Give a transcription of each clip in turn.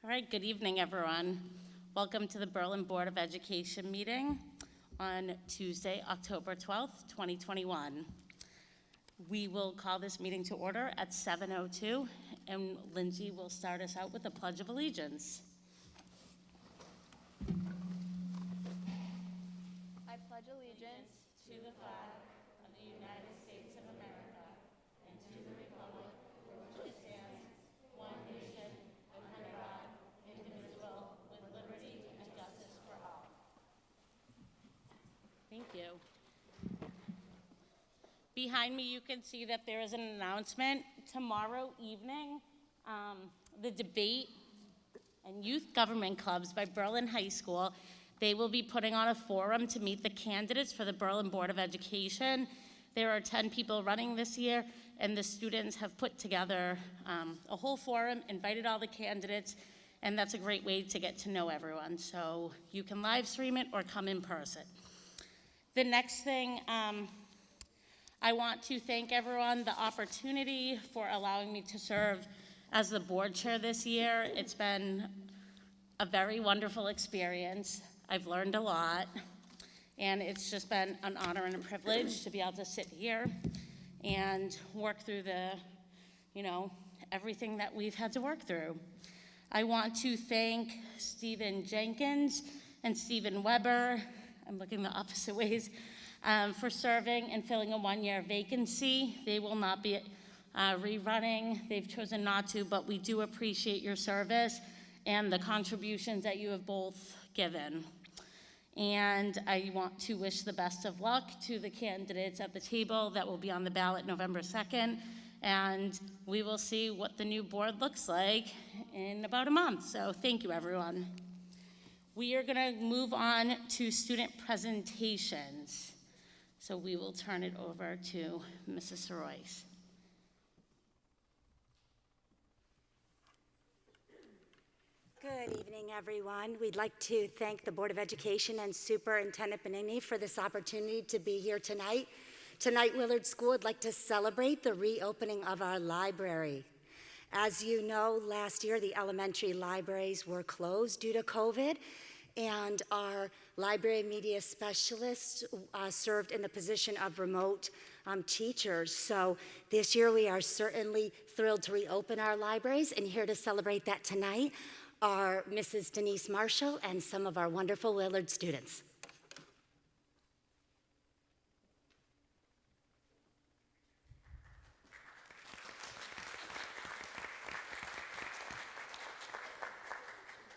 All right, good evening, everyone. Welcome to the Berlin Board of Education meeting on Tuesday, October 12th, 2021. We will call this meeting to order at 7:02, and Lindsay will start us out with the Pledge of Allegiance. I pledge allegiance To the flag of the United States of America and to the republic for which it stands, one nation, under God, indivisible, with liberty and justice for all. Thank you. Behind me, you can see that there is an announcement. Tomorrow evening, the Debate and Youth Government Clubs by Berlin High School, they will be putting on a forum to meet the candidates for the Berlin Board of Education. There are 10 people running this year, and the students have put together a whole forum, invited all the candidates, and that's a great way to get to know everyone. So you can live stream it or come in person. The next thing, I want to thank everyone the opportunity for allowing me to serve as the board chair this year. It's been a very wonderful experience. I've learned a lot, and it's just been an honor and a privilege to be able to sit here and work through everything that we've had to work through. I want to thank Stephen Jenkins and Stephen Weber, I'm looking the opposite ways, for serving and filling a one-year vacancy. They will not be rerunning. They've chosen not to, but we do appreciate your service and the contributions that you have both given. And I want to wish the best of luck to the candidates at the table that will be on the ballot November 2nd. And we will see what the new board looks like in about a month. So thank you, everyone. We are going to move on to student presentations. So we will turn it over to Mrs. Sorois. Good evening, everyone. We'd like to thank the Board of Education and Superintendent Benigni for this opportunity to be here tonight. Tonight, Willard School would like to celebrate the reopening of our library. As you know, last year the elementary libraries were closed due to COVID, and our library media specialists served in the position of remote teachers. So this year we are certainly thrilled to reopen our libraries, and here to celebrate that tonight are Mrs. Denise Marshall and some of our wonderful Willard students.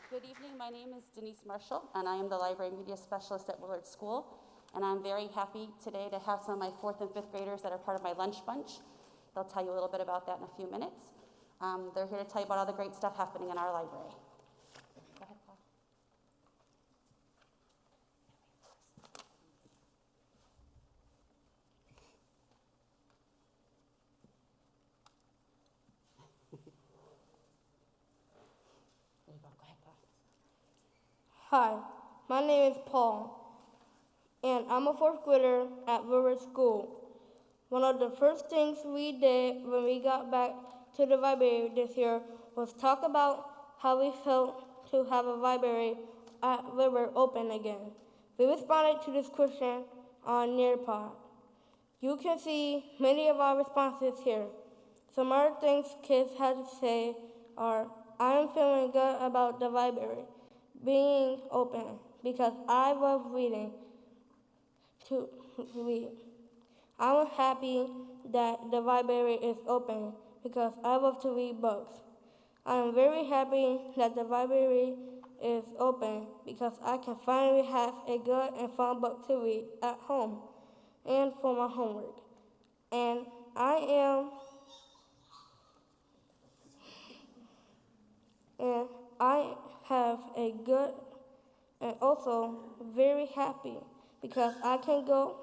Good evening, my name is Denise Marshall, and I am the Library Media Specialist at Willard School. And I'm very happy today to have some of my 4th and 5th graders that are part of my lunch bunch. They'll tell you a little bit about that in a few minutes. They're here to tell you about all the great stuff happening in our library. Go ahead, Paul. There you go, go ahead, Paul. Hi, my name is Paul, and I'm a 4th grader at Willard School. One of the first things we did when we got back to the library this year was talk about how we felt to have a library at Willard open again. We responded to this question on Nearpod. You can see many of our responses here. Some other things kids had to say are, I am feeling good about the library being open because I love reading to read. I'm happy that the library is open because I love to read books. I am very happy that the library is open because I can finally have a good and fun book to read at home and for my homework. And I have a good and also very happy because I can go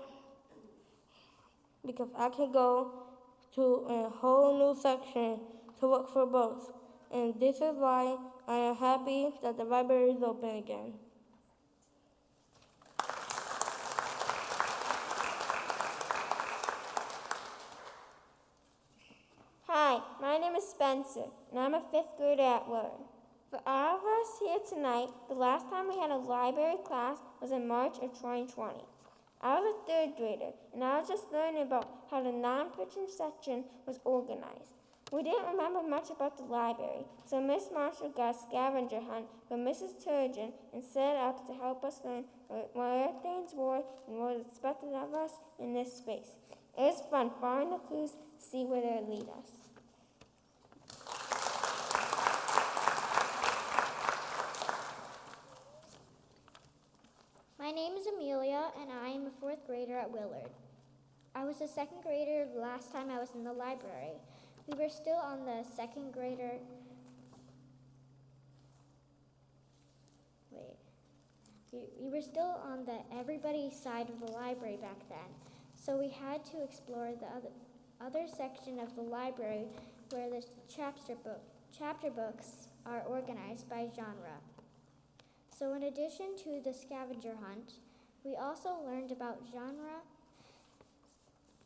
to a whole new section to look for books. And this is why I am happy that the library is open again. Hi, my name is Spencer, and I'm a 5th grader at Willard. For all of us here tonight, the last time we had a library class was in March of 2020. I was a third grader, and I was just learning about how the nonfiction section was organized. We didn't remember much about the library, so Miss Marshall got a scavenger hunt from Mrs. Turgeon and set out to help us learn where things were and what was expected of us in this space. It was fun following the clues to see where they would lead us. My name is Amelia, and I am a fourth grader at Willard. I was a second grader the last time I was in the library. We were still on the second grader. We were still on the everybody side of the library back then, so we had to explore the other section of the library where the chapter books are organized by genre. So in addition to the scavenger hunt, we also learned about genre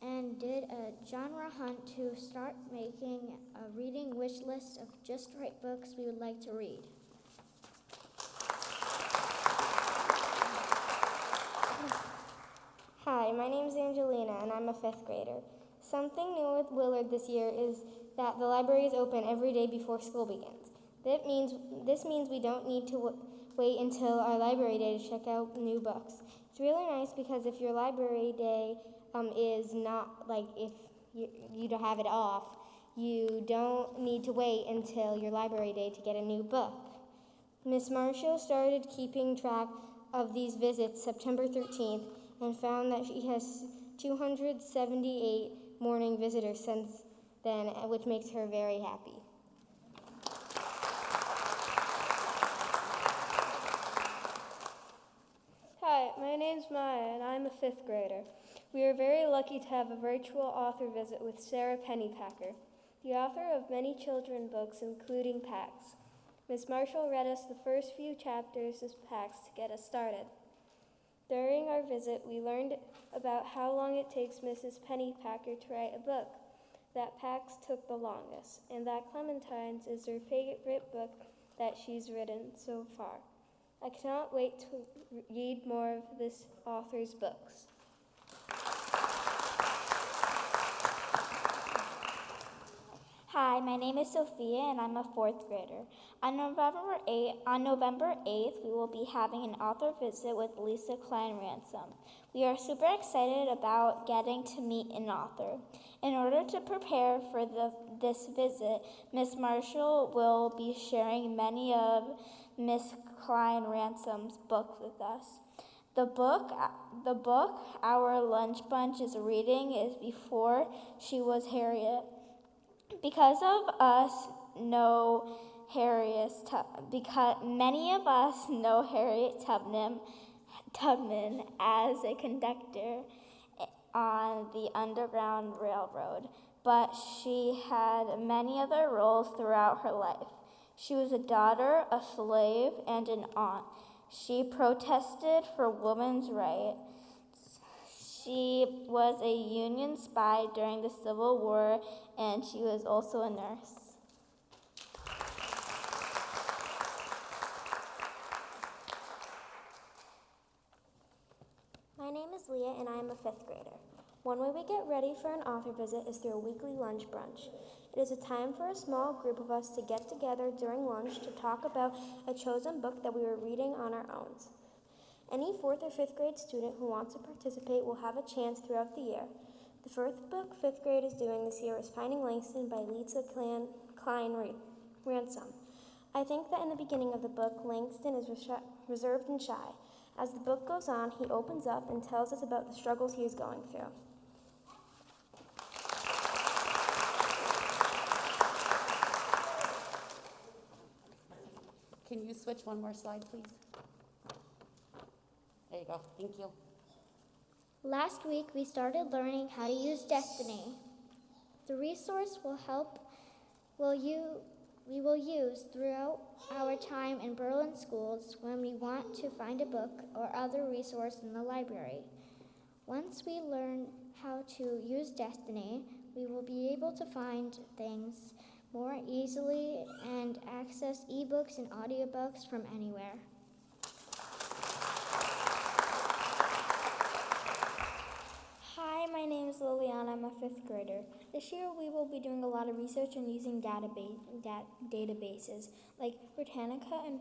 and did a genre hunt to start making a reading wish list of just right books we would like to read. Hi, my name is Angelina, and I'm a fifth grader. Something new with Willard this year is that the library is open every day before school begins. This means we don't need to wait until our library day to check out new books. It's really nice because if your library day is not, like, if you don't have it off, you don't need to wait until your library day to get a new book. Miss Marshall started keeping track of these visits September 13th and found that she has 278 morning visitors since then, which makes her very happy. Hi, my name's Maya, and I'm a fifth grader. We are very lucky to have a virtual author visit with Sarah Pennypacker, the author of many children books, including Pax. Ms. Marshall read us the first few chapters of Pax to get us started. During our visit, we learned about how long it takes Mrs. Pennypacker to write a book, that Pax took the longest, and that Clementine's is her favorite book that she's written so far. I cannot wait to read more of this author's books. Hi, my name is Sophia, and I'm a fourth grader. On November 8th, we will be having an author visit with Lisa Klein Ransom. We are super excited about getting to meet an author. In order to prepare for this visit, Miss Marshall will be sharing many of Miss Klein Ransom's books with us. The book our lunch bunch is reading is Before She Was Harriet. Because many of us know Harriet Tubman as a conductor on the Underground Railroad, but she had many other roles throughout her life. She was a daughter, a slave, and an aunt. She protested for women's rights. She was a Union spy during the Civil War, and she was also a nurse. My name is Leah, and I am a fifth grader. One way we get ready for an author visit is through a weekly lunch brunch. It is a time for a small group of us to get together during lunch to talk about a chosen book that we were reading on our own. Any fourth or fifth grade student who wants to participate will have a chance throughout the year. The first book fifth grade is doing this year is Finding Langston by Lisa Klein Ransom. I think that in the beginning of the book, Langston is reserved and shy. As the book goes on, he opens up and tells us about the struggles he is going through. Can you switch one more slide, please? There you go. Thank you. Last week, we started learning how to use Destiny. The resource we will use throughout our time in Berlin schools when we want to find a book or other resource in the library. Once we learn how to use Destiny, we will be able to find things more easily and access ebooks and audiobooks from anywhere. Hi, my name is Liliana. I'm a 5th grader. This year we will be doing a lot of research and using databases like Britannica and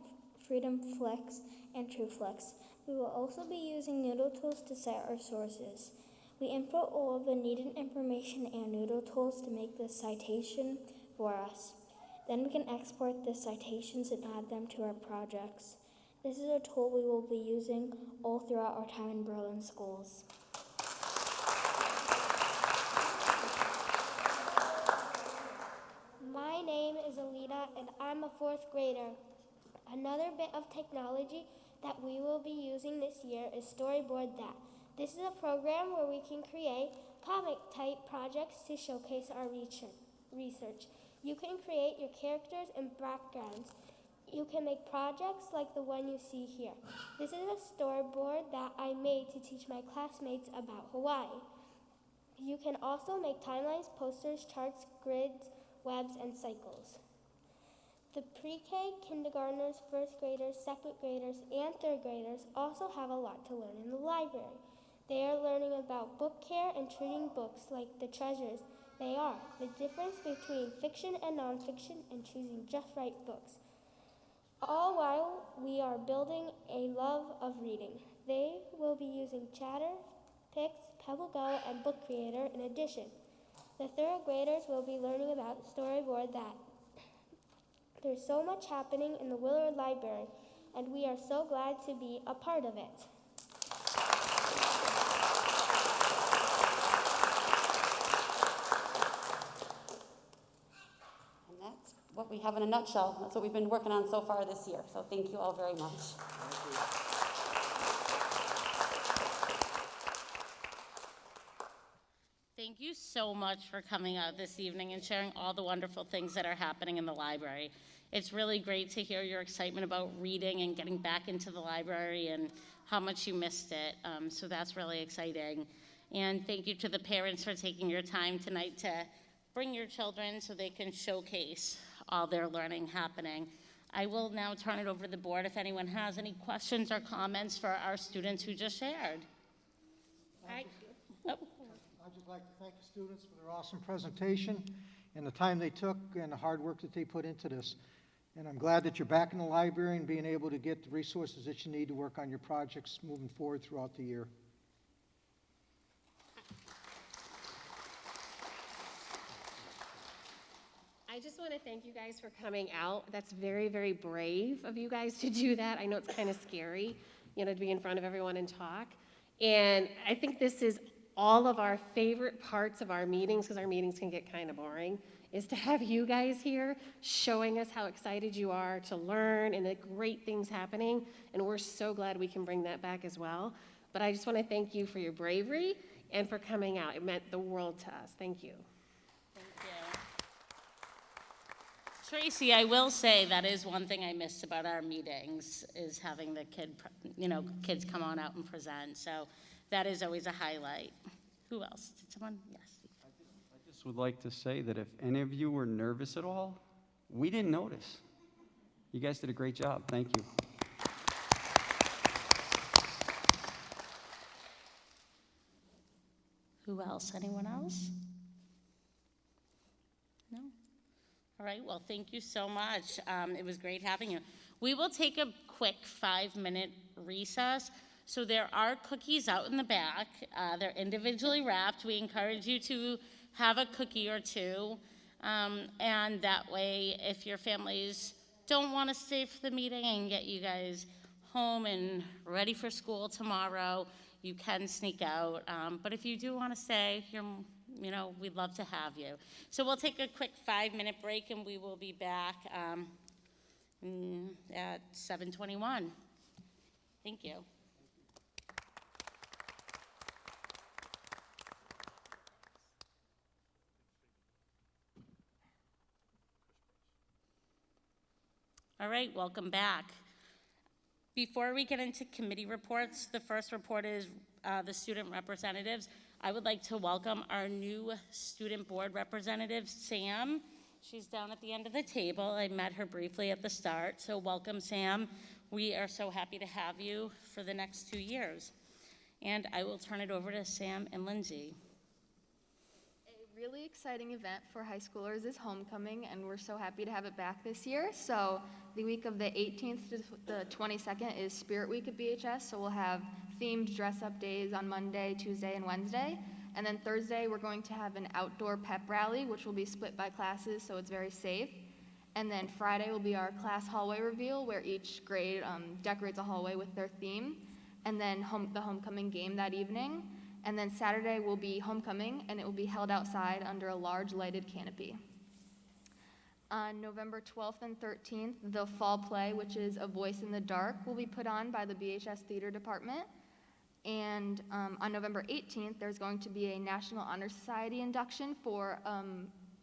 Freedom Flex and TrueFlex. We will also be using Noodle Tools to cite our sources. We input all of the needed information and Noodle Tools to make the citation for us. Then we can export the citations and add them to our projects. This is a tool we will be using all throughout our time in Berlin schools. My name is Alina and I'm a 4th grader. Another bit of technology that we will be using this year is Storyboard That. This is a program where we can create comic-type projects to showcase our research. You can create your characters and backgrounds. You can make projects like the one you see here. This is a storyboard that I made to teach my classmates about Hawaii. You can also make timelines, posters, charts, grids, webs, and cycles. The pre-K, kindergartners, 1st graders, 2nd graders, and 3rd graders also have a lot to learn in the library. They are learning about book care and treating books like the treasures they are, the difference between fiction and nonfiction, and choosing just right books. All while we are building a love of reading. They will be using Chatter, Pix, PebbleGo, and Book Creator in addition. The 3rd graders will be learning about Storyboard That. There's so much happening in the Willard Library, and we are so glad to be a part of it. And that's what we have in a nutshell. That's what we've been working on so far this year. So thank you all very much. Thank you so much for coming out this evening and sharing all the wonderful things that are happening in the library. It's really great to hear your excitement about reading and getting back into the library and how much you missed it. So that's really exciting. And thank you to the parents for taking your time tonight to bring your children so they can showcase all their learning happening. I will now turn it over to the board if anyone has any questions or comments for our students who just shared. I'd just like to thank the students for their awesome presentation and the time they took and the hard work that they put into this. And I'm glad that you're back in the library and being able to get the resources that you need to work on your projects moving forward throughout the year. I just want to thank you guys for coming out. That's very, very brave of you guys to do that. I know it's kind of scary, to be in front of everyone and talk. And I think this is all of our favorite parts of our meetings, because our meetings can get kind of boring, is to have you guys here showing us how excited you are to learn and the great things happening. And we're so glad we can bring that back as well. But I just want to thank you for your bravery and for coming out. It meant the world to us. Thank you. Tracy, I will say that is one thing I missed about our meetings is having the kids come on out and present. So that is always a highlight. Who else? Did someone? Yes. I just would like to say that if any of you were nervous at all, we didn't notice. You guys did a great job. Thank you. Who else? Anyone else? No? All right, well, thank you so much. It was great having you. We will take a quick 5-minute recess. So there are cookies out in the back. They're individually wrapped. We encourage you to have a cookie or two. And that way, if your families don't want to stay for the meeting and get you guys home and ready for school tomorrow, you can sneak out. But if you do want to stay, we'd love to have you. So we'll take a quick 5-minute break and we will be back at 7:21. Thank you. All right, welcome back. Before we get into committee reports, the first report is the student representatives. I would like to welcome our new student board representative, Sam. She's down at the end of the table. I met her briefly at the start, so welcome, Sam. We are so happy to have you for the next 2 years. And I will turn it over to Sam and Lindsay. A really exciting event for high schoolers is homecoming, and we're so happy to have it back this year. So the week of the 18th to the 22nd is Spirit Week at BHS, so we'll have themed dress-up days on Monday, Tuesday, and Wednesday. And then Thursday, we're going to have an outdoor pep rally, which will be split by classes, so it's very safe. And then Friday will be our class hallway reveal, where each grade decorates a hallway with their theme. And then the homecoming game that evening. And then Saturday will be homecoming, and it will be held outside under a large lighted canopy. On November 12th and 13th, the fall play, which is A Voice in the Dark, will be put on by the BHS Theater Department. And on November 18th, there's going to be a National Honor Society induction for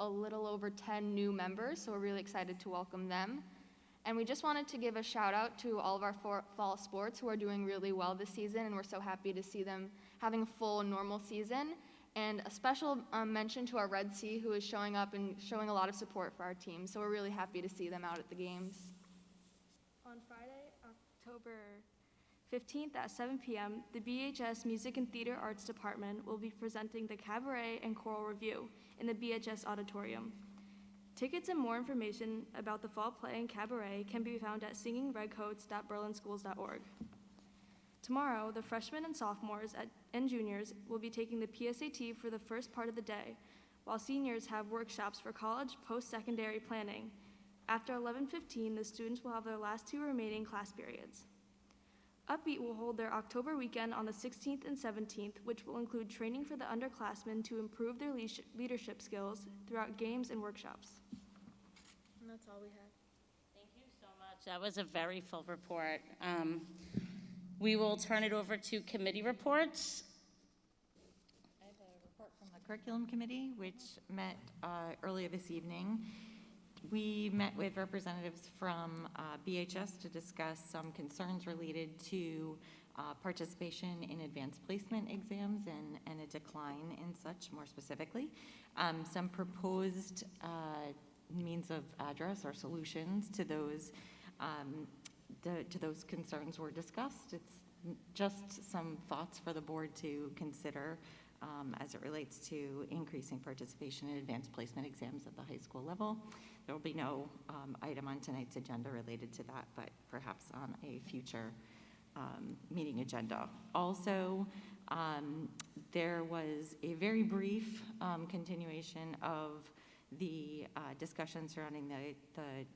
a little over 10 new members, so we're really excited to welcome them. And we just wanted to give a shout out to all of our fall sports who are doing really well this season, and we're so happy to see them having a full normal season. And a special mention to our Red Sea, who is showing up and showing a lot of support for our team, so we're really happy to see them out at the games. On Friday, October 15th at 7 p.m., the BHS Music and Theater Arts Department will be presenting the Cabaret and Choral Review in the BHS Auditorium. Tickets and more information about the fall play and cabaret can be found at singingredcoats.berlinschools.org. Tomorrow, the freshmen and sophomores and juniors will be taking the PSAT for the first part of the day, while seniors have workshops for college post-secondary planning. After 11:15, the students will have their last 2 remaining class periods. Upbeat will hold their October weekend on the 16th and 17th, which will include training for the underclassmen to improve their leadership skills throughout games and workshops. And that's all we have. Thank you so much. That was a very full report. We will turn it over to committee reports. I have a report from the Curriculum Committee, which met earlier this evening. We met with representatives from BHS to discuss some concerns related to participation in advanced placement exams and a decline in such, more specifically. Some proposed means of address or solutions to those concerns were discussed. It's just some thoughts for the board to consider as it relates to increasing participation in advanced placement exams at the high school level. There will be no item on tonight's agenda related to that, but perhaps on a future meeting agenda. Also, there was a very brief continuation of the discussion surrounding the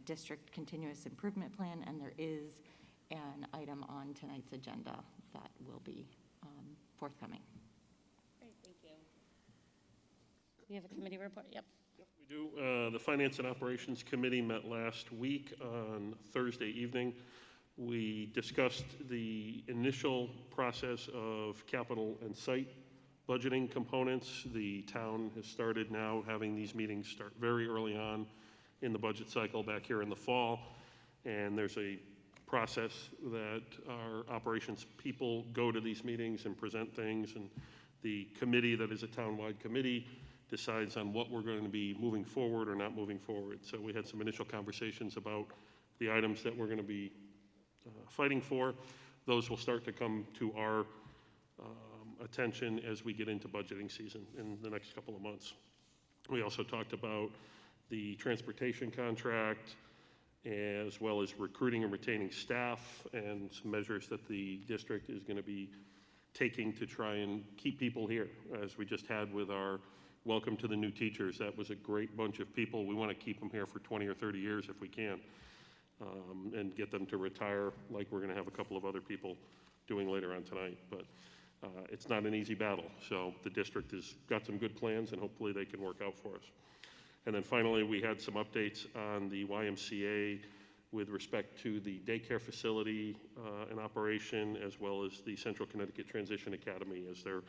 district continuous improvement plan, and there is an item on tonight's agenda that will be forthcoming. Great, thank you. You have a committee report? Yep. We do. The Finance and Operations Committee met last week on Thursday evening. We discussed the initial process of capital and site budgeting components. The town has started now having these meetings start very early on in the budget cycle back here in the fall. And there's a process that our operations people go to these meetings and present things. And the committee, that is a town-wide committee, decides on what we're going to be moving forward or not moving forward. So we had some initial conversations about the items that we're going to be fighting for. Those will start to come to our attention as we get into budgeting season in the next couple of months. We also talked about the transportation contract, as well as recruiting and retaining staff, and some measures that the district is going to be taking to try and keep people here, as we just had with our welcome to the new teachers. That was a great bunch of people. We want to keep them here for 20 or 30 years if we can, and get them to retire like we're going to have a couple of other people doing later on tonight. But it's not an easy battle. So the district has got some good plans, and hopefully they can work out for us. And then finally, we had some updates on the YMCA with respect to the daycare facility in operation, as well as the Central Connecticut Transition Academy, as they're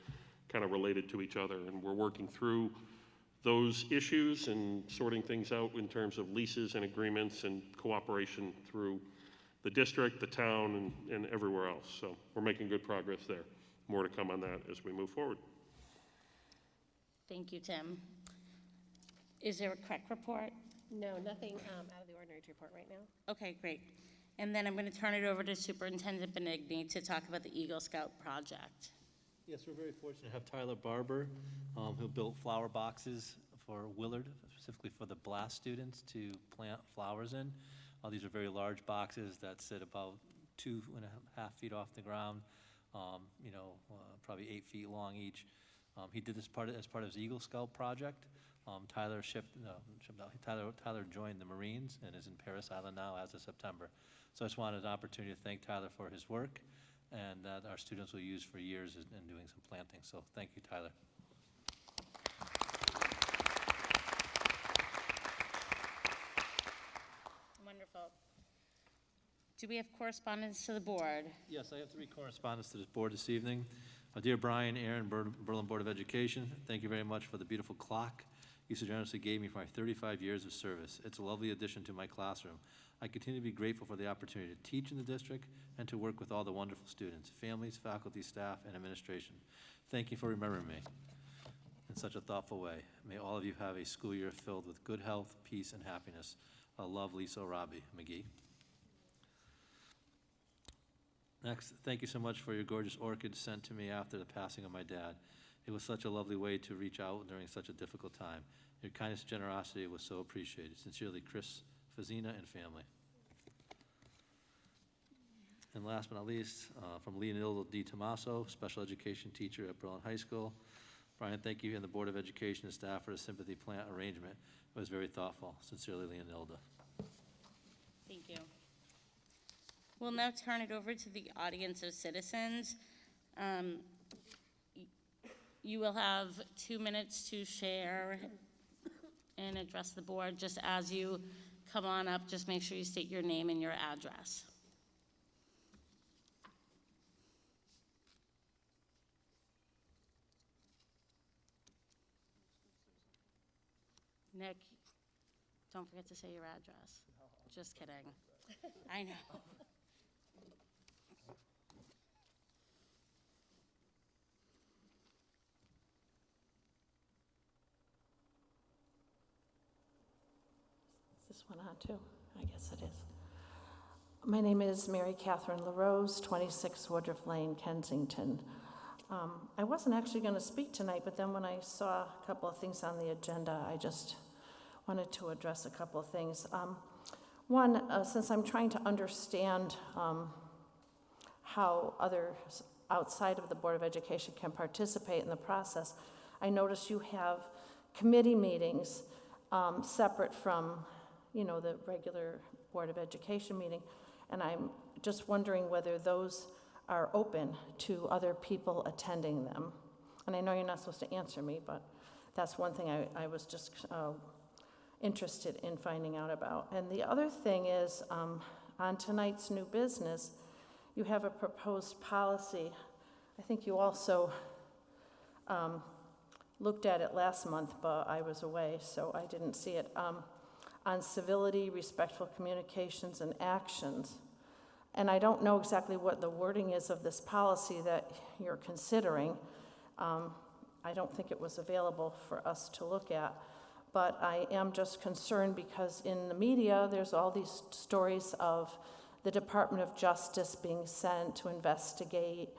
kind of related to each other. And we're working through those issues and sorting things out in terms of leases and agreements and cooperation through the district, the town, and everywhere else. So we're making good progress there. More to come on that as we move forward. Thank you, Tim. Is there a CREC report? No, nothing out of the ordinary to report right now. Okay, great. And then I'm going to turn it over to Superintendent Benigni to talk about the Eagle Scout project. Yes, we're very fortunate to have Tyler Barber, who built flower boxes for Willard, specifically for the BLAST students to plant flowers in. These are very large boxes that sit about 2.5 feet off the ground, probably 8 feet long each. He did this as part of his Eagle Scout project. Tyler joined the Marines and is in Paris Island now as of September. So I just wanted an opportunity to thank Tyler for his work and that our students will use for years in doing some planting. So thank you, Tyler. Wonderful. Do we have correspondence to the board? Yes, I have 3 correspondents to this board this evening. Dear Brian, Aaron, Berlin Board of Education, thank you very much for the beautiful clock you so generously gave me for my 35 years of service. It's a lovely addition to my classroom. I continue to be grateful for the opportunity to teach in the district and to work with all the wonderful students, families, faculty, staff, and administration. Thank you for remembering me in such a thoughtful way. May all of you have a school year filled with good health, peace, and happiness. I love Lisa Robbie McGee. Next, thank you so much for your gorgeous orchids sent to me after the passing of my dad. It was such a lovely way to reach out during such a difficult time. Your kindness and generosity was so appreciated. Sincerely, Chris Fazina and family. And last but not least, from Leonildo D. Tomaso, special education teacher at Berlin High School. Brian, thank you and the Board of Education and staff for the sympathy plant arrangement. It was very thoughtful. Sincerely, Leonilda. Thank you. We'll now turn it over to the audience of citizens. You will have 2 minutes to share and address the board. Just as you come on up, just make sure you state your name and your address. Nick, don't forget to say your address. Just kidding. I know. Is this one on too? I guess it is. My name is Mary Catherine LaRose, 26 Woodruff Lane, Kensington. I wasn't actually going to speak tonight, but then when I saw a couple of things on the agenda, I just wanted to address a couple of things. One, since I'm trying to understand how others outside of the Board of Education can participate in the process, I notice you have committee meetings separate from, the regular Board of Education meeting, and I'm just wondering whether those are open to other people attending them. And I know you're not supposed to answer me, but that's one thing I was just interested in finding out about. And the other thing is, on tonight's new business, you have a proposed policy. I think you also looked at it last month, but I was away, so I didn't see it, on civility, respectful communications, and actions. And I don't know exactly what the wording is of this policy that you're considering. I don't think it was available for us to look at. But I am just concerned because in the media, there's all these stories of the Department of Justice being sent to investigate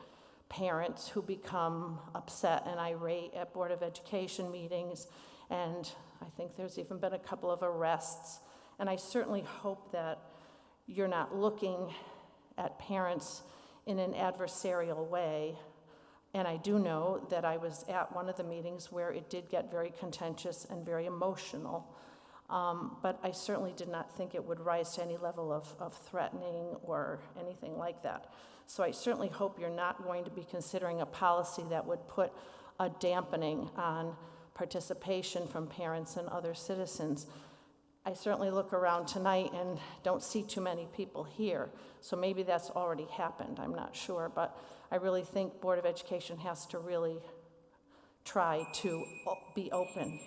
parents who become upset and irate at Board of Education meetings. And I think there's even been a couple of arrests. And I certainly hope that you're not looking at parents in an adversarial way. And I do know that I was at one of the meetings where it did get very contentious and very emotional. But I certainly did not think it would rise to any level of threatening or anything like that. So I certainly hope you're not going to be considering a policy that would put a dampening on participation from parents and other citizens. I certainly look around tonight and don't see too many people here. So maybe that's already happened, I'm not sure. But I really think Board of Education has to really try to be open.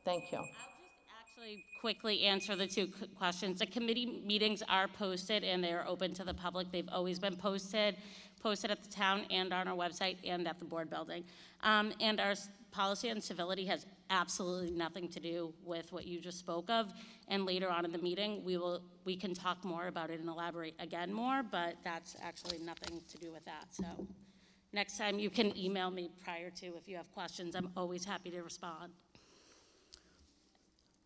Thank you. I'll just actually quickly answer the two questions. The committee meetings are posted and they are open to the public. They've always been posted at the town and on our website and at the board building. And our policy on civility has absolutely nothing to do with what you just spoke of. And later on in the meeting, we can talk more about it and elaborate again more, but that's actually nothing to do with that. So next time you can email me prior to if you have questions. I'm always happy to respond.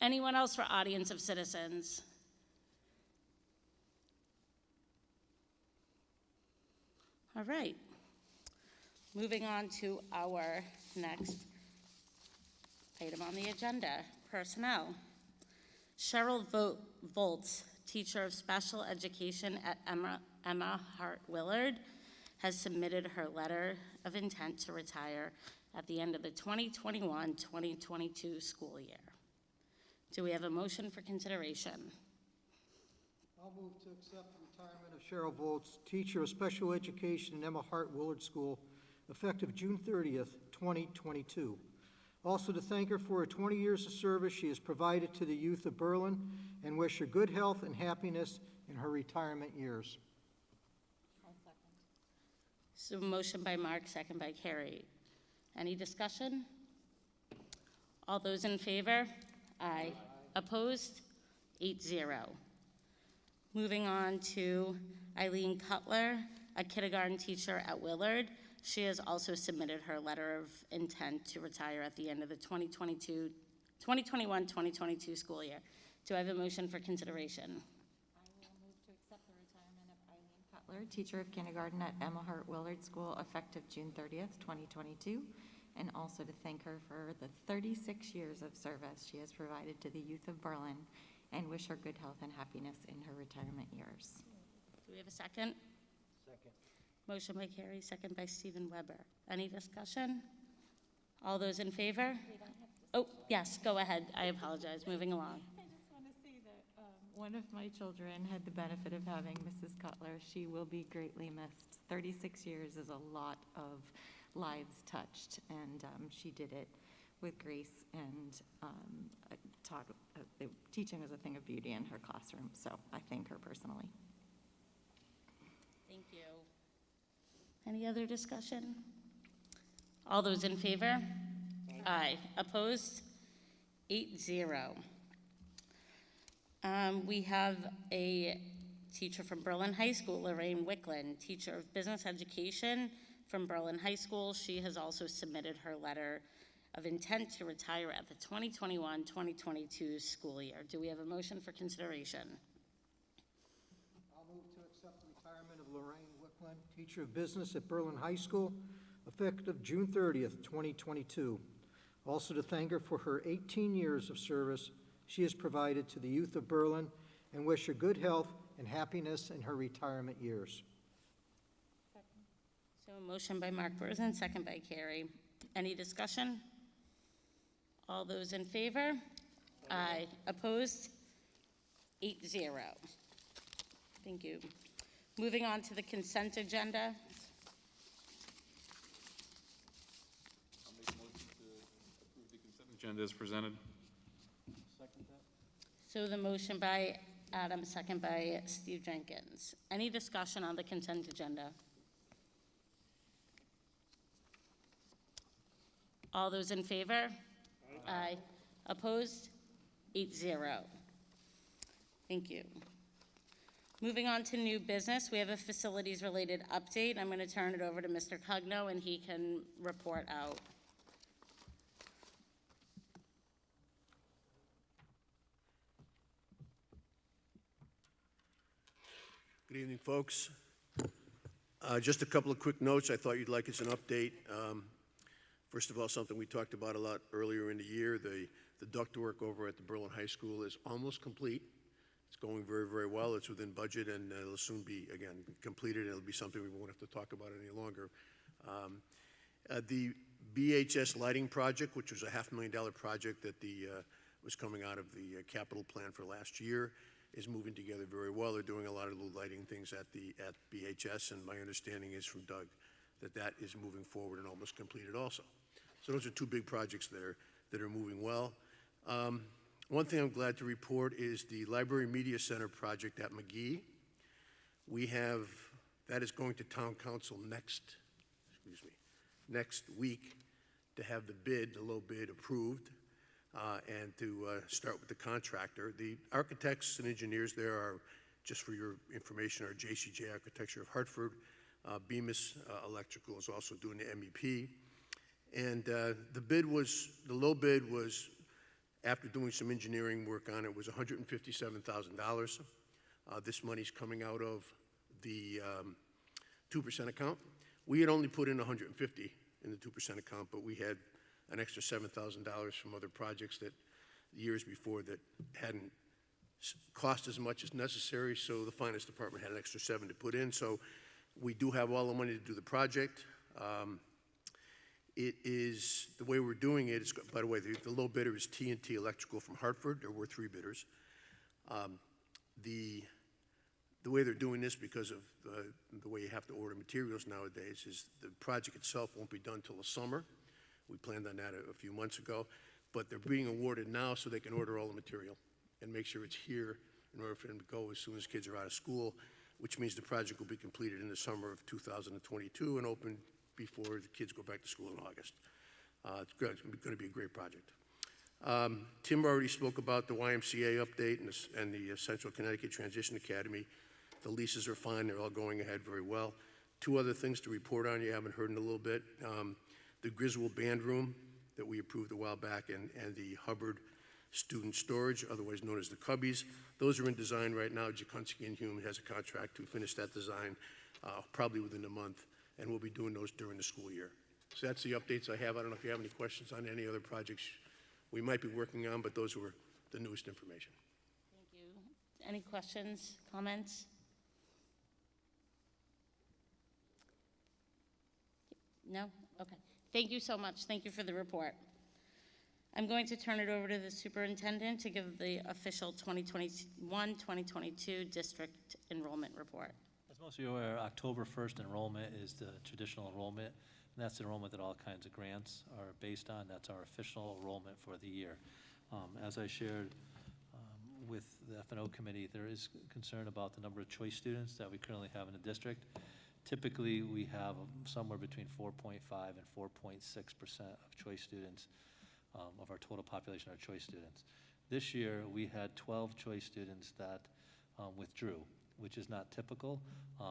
Anyone else for audience of citizens? All right. Moving on to our next item on the agenda, personnel. Cheryl Volz, teacher of special education at Emma Hart Willard, has submitted her letter of intent to retire at the end of the 2021-2022 school year. Do we have a motion for consideration? I'll move to accept the retirement of Cheryl Volz, teacher of special education in Emma Hart Willard School, effective June 30th, 2022. Also to thank her for her 20 years of service she has provided to the youth of Berlin and wish her good health and happiness in her retirement years. So motion by Mark, second by Carrie. Any discussion? All those in favor? Aye. Opposed? 8-0. Moving on to Eileen Cutler, a kindergarten teacher at Willard. She has also submitted her letter of intent to retire at the end of the 2021-2022 school year. Do I have a motion for consideration? I will move to accept the retirement of Eileen Cutler, teacher of kindergarten at Emma Hart Willard School, effective June 30th, 2022, and also to thank her for the 36 years of service she has provided to the youth of Berlin, and wish her good health and happiness in her retirement years. Do we have a second? Second. Motion by Carrie, second by Stephen Weber. Any discussion? All those in favor? Oh, yes, go ahead. I apologize. Moving along. I just want to say that one of my children had the benefit of having Mrs. Cutler. She will be greatly missed. 36 years is a lot of lives touched, and she did it with grace and teaching was a thing of beauty in her classroom. So I thank her personally. Thank you. Any other discussion? All those in favor? Aye. Opposed? 8-0. We have a teacher from Berlin High School, Lorraine Wicklund, teacher of business education from Berlin High School. She has also submitted her letter of intent to retire at the 2021-2022 school year. Do we have a motion for consideration? I'll move to accept the retirement of Lorraine Wicklund, teacher of business at Berlin High School, effective June 30th, 2022. Also to thank her for her 18 years of service she has provided to the youth of Berlin, and wish her good health and happiness in her retirement years. Second. So a motion by Mark Burson, second by Carrie. Any discussion? All those in favor? Aye. Opposed? 8-0. Thank you. Moving on to the consent agenda. I'll make a motion to approve the consent agenda as presented. Second that. So the motion by Adam, second by Steve Jenkins. Any discussion on the consent agenda? All those in favor? Aye. Opposed? 8-0. Thank you. Moving on to new business, we have a facilities-related update. I'm going to turn it over to Mr. Cugno, and he can report out. Good evening, folks. Just a couple of quick notes I thought you'd like as an update. First of all, something we talked about a lot earlier in the year, the ductwork over at the Berlin High School is almost complete. It's going very, very well. It's within budget, and it'll soon be, again, completed. It'll be something we won't have to talk about any longer. The Bhs Lighting Project, which was a $500,000 project that was coming out of the capital plan for last year, is moving together very well. They're doing a lot of little lighting things at BHS, and my understanding is from Doug that is moving forward and almost completed also. So those are two big projects that are moving well. One thing I'm glad to report is the Library Media Center project at McGee. That is going to Town Council next week to have the low bid approved, and to start with the contractor. The architects and engineers there are, just for your information, are JCJ Architecture of Hartford. Bemis Electrical is also doing the MEP. And the low bid was, after doing some engineering work on it, was $157,000. This money's coming out of the 2% account. We had only put in $150 in the 2% account, but we had an extra $7,000 from other projects that years before that hadn't cost as much as necessary, so the finance department had an extra $7 to put in. So we do have all the money to do the project. It is, the way we're doing it is, by the way, the low bidder is T&T Electrical from Hartford. There were 3 bidders. The way they're doing this, because of the way you have to order materials nowadays, is the project itself won't be done till the summer. We planned on that a few months ago, but they're being awarded now so they can order all the material and make sure it's here in order for them to go as soon as kids are out of school, which means the project will be completed in the summer of 2022 and open before the kids go back to school in August. It's going to be a great project. Tim already spoke about the YMCA update and the Central Connecticut Transition Academy. The leases are fine. They're all going ahead very well. 2 other things to report on you haven't heard in a little bit. The Griswold Band Room that we approved a while back and the Hubbard Student Storage, otherwise known as the Cubbies. Those are in design right now. Jakunski and Hume has a contract to finish that design probably within a month, and we'll be doing those during the school year. So that's the updates I have. I don't know if you have any questions on any other projects we might be working on, but those were the newest information. Thank you. Any questions, comments? No? Okay. Thank you so much. Thank you for the report. I'm going to turn it over to the superintendent to give the official 2021-2022 district enrollment report. As most of you are aware, October 1st enrollment is the traditional enrollment, and that's the enrollment that all kinds of grants are based on. That's our official enrollment for the year. As I shared with the F&O committee, there is concern about the number of choice students that we currently have in the district. Typically, we have somewhere between 4.5 and 4.6% of choice students, of our total population are choice students. This year, we had 12 choice students that withdrew, which is not typical.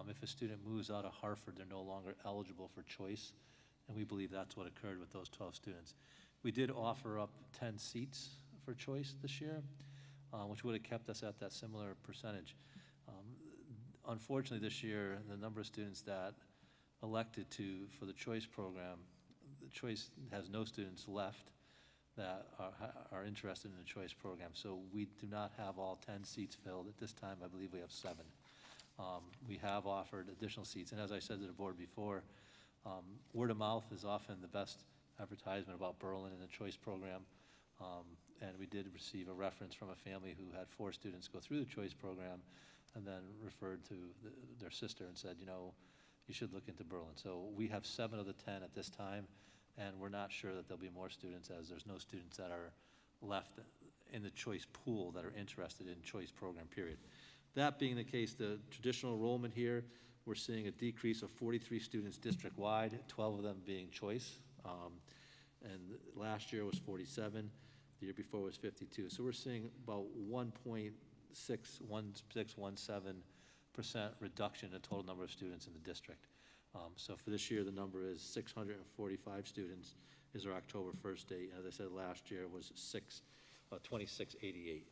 If a student moves out of Hartford, they're no longer eligible for choice, and we believe that's what occurred with those 12 students. We did offer up 10 seats for choice this year, which would have kept us at that similar percentage. Unfortunately, this year, the number of students that elected for the choice program, the choice has no students left that are interested in the choice program. So we do not have all 10 seats filled. At this time, I believe we have 7. We have offered additional seats. And as I said to the board before, word of mouth is often the best advertisement about Berlin and the choice program. And we did receive a reference from a family who had 4 students go through the choice program and then referred to their sister and said, you know, you should look into Berlin. So we have 7 of the 10 at this time, and we're not sure that there'll be more students, as there's no students that are left in the choice pool that are interested in choice program, period. That being the case, the traditional enrollment here, we're seeing a decrease of 43 students district-wide, 12 of them being choice. And last year was 47, the year before was 52. So we're seeing about 1.617% reduction in the total number of students in the district. So for this year, the number is 645 students is our October 1st date. As I said, last year was 2688.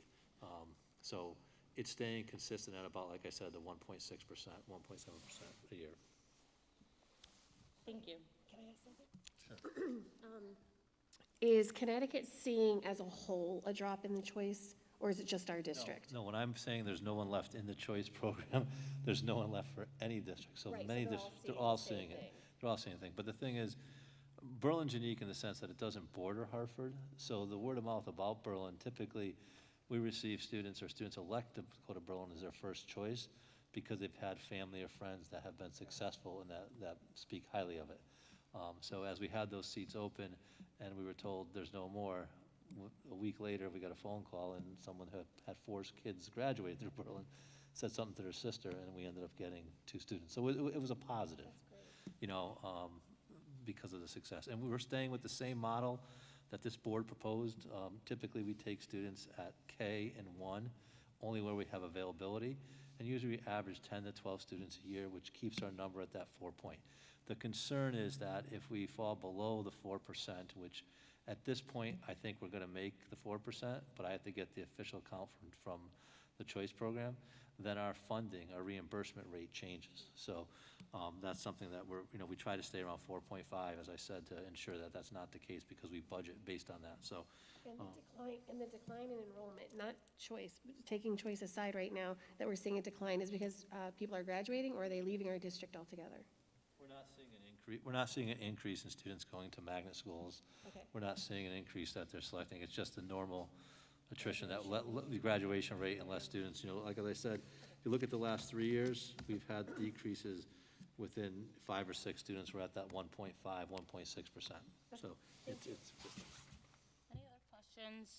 So it's staying consistent at about, like I said, the 1.6%, 1.7% a year. Thank you. Can I ask something? Sure. Is Connecticut seeing as a whole a drop in the choice, or is it just our district? No, when I'm saying there's no one left in the choice program, there's no one left for any district. So Right, many so districts, they're they're all all seeing seeing the it. same thing. They're all seeing the thing. But the thing is, Berlin's unique in the sense that it doesn't border Hartford. So the word of mouth about Berlin, typically we receive students, or students elect to go to Berlin as their first choice because they've had family or friends that have been successful and that speak highly of it. So as we had those seats open and we were told there's no more, a week later, we got a phone call, and someone had 4 kids graduate through Berlin, said something to their sister, and we ended up getting 2 students. So it was a positive, you know, because of the success. And we were staying with the same model that this board proposed. Typically, we take students at K and 1, only where we have availability, and usually we average 10 to 12 students a year, which keeps our number at that 4 point. The concern is that if we fall below the 4%, which at this point, I think we're going to make the 4%, but I have to get the official count from the choice program, then our funding, our reimbursement rate changes. So that's something that we try to stay around 4.5, as I said, to ensure that that's not the case, because we budget based on that. So. And the decline in enrollment, not choice, but taking choice aside right now, that we're seeing a decline is because people are graduating, or are they leaving our district altogether? We're not seeing an increase in students going to magnet schools. Okay. We're not seeing an increase that they're selecting. It's just the normal attrition, that the graduation rate and less students. You know, like as I said, if you look at the last 3 years, we've had decreases within 5 or 6 students. We're at that 1.5, 1.6%. So it's Any other questions?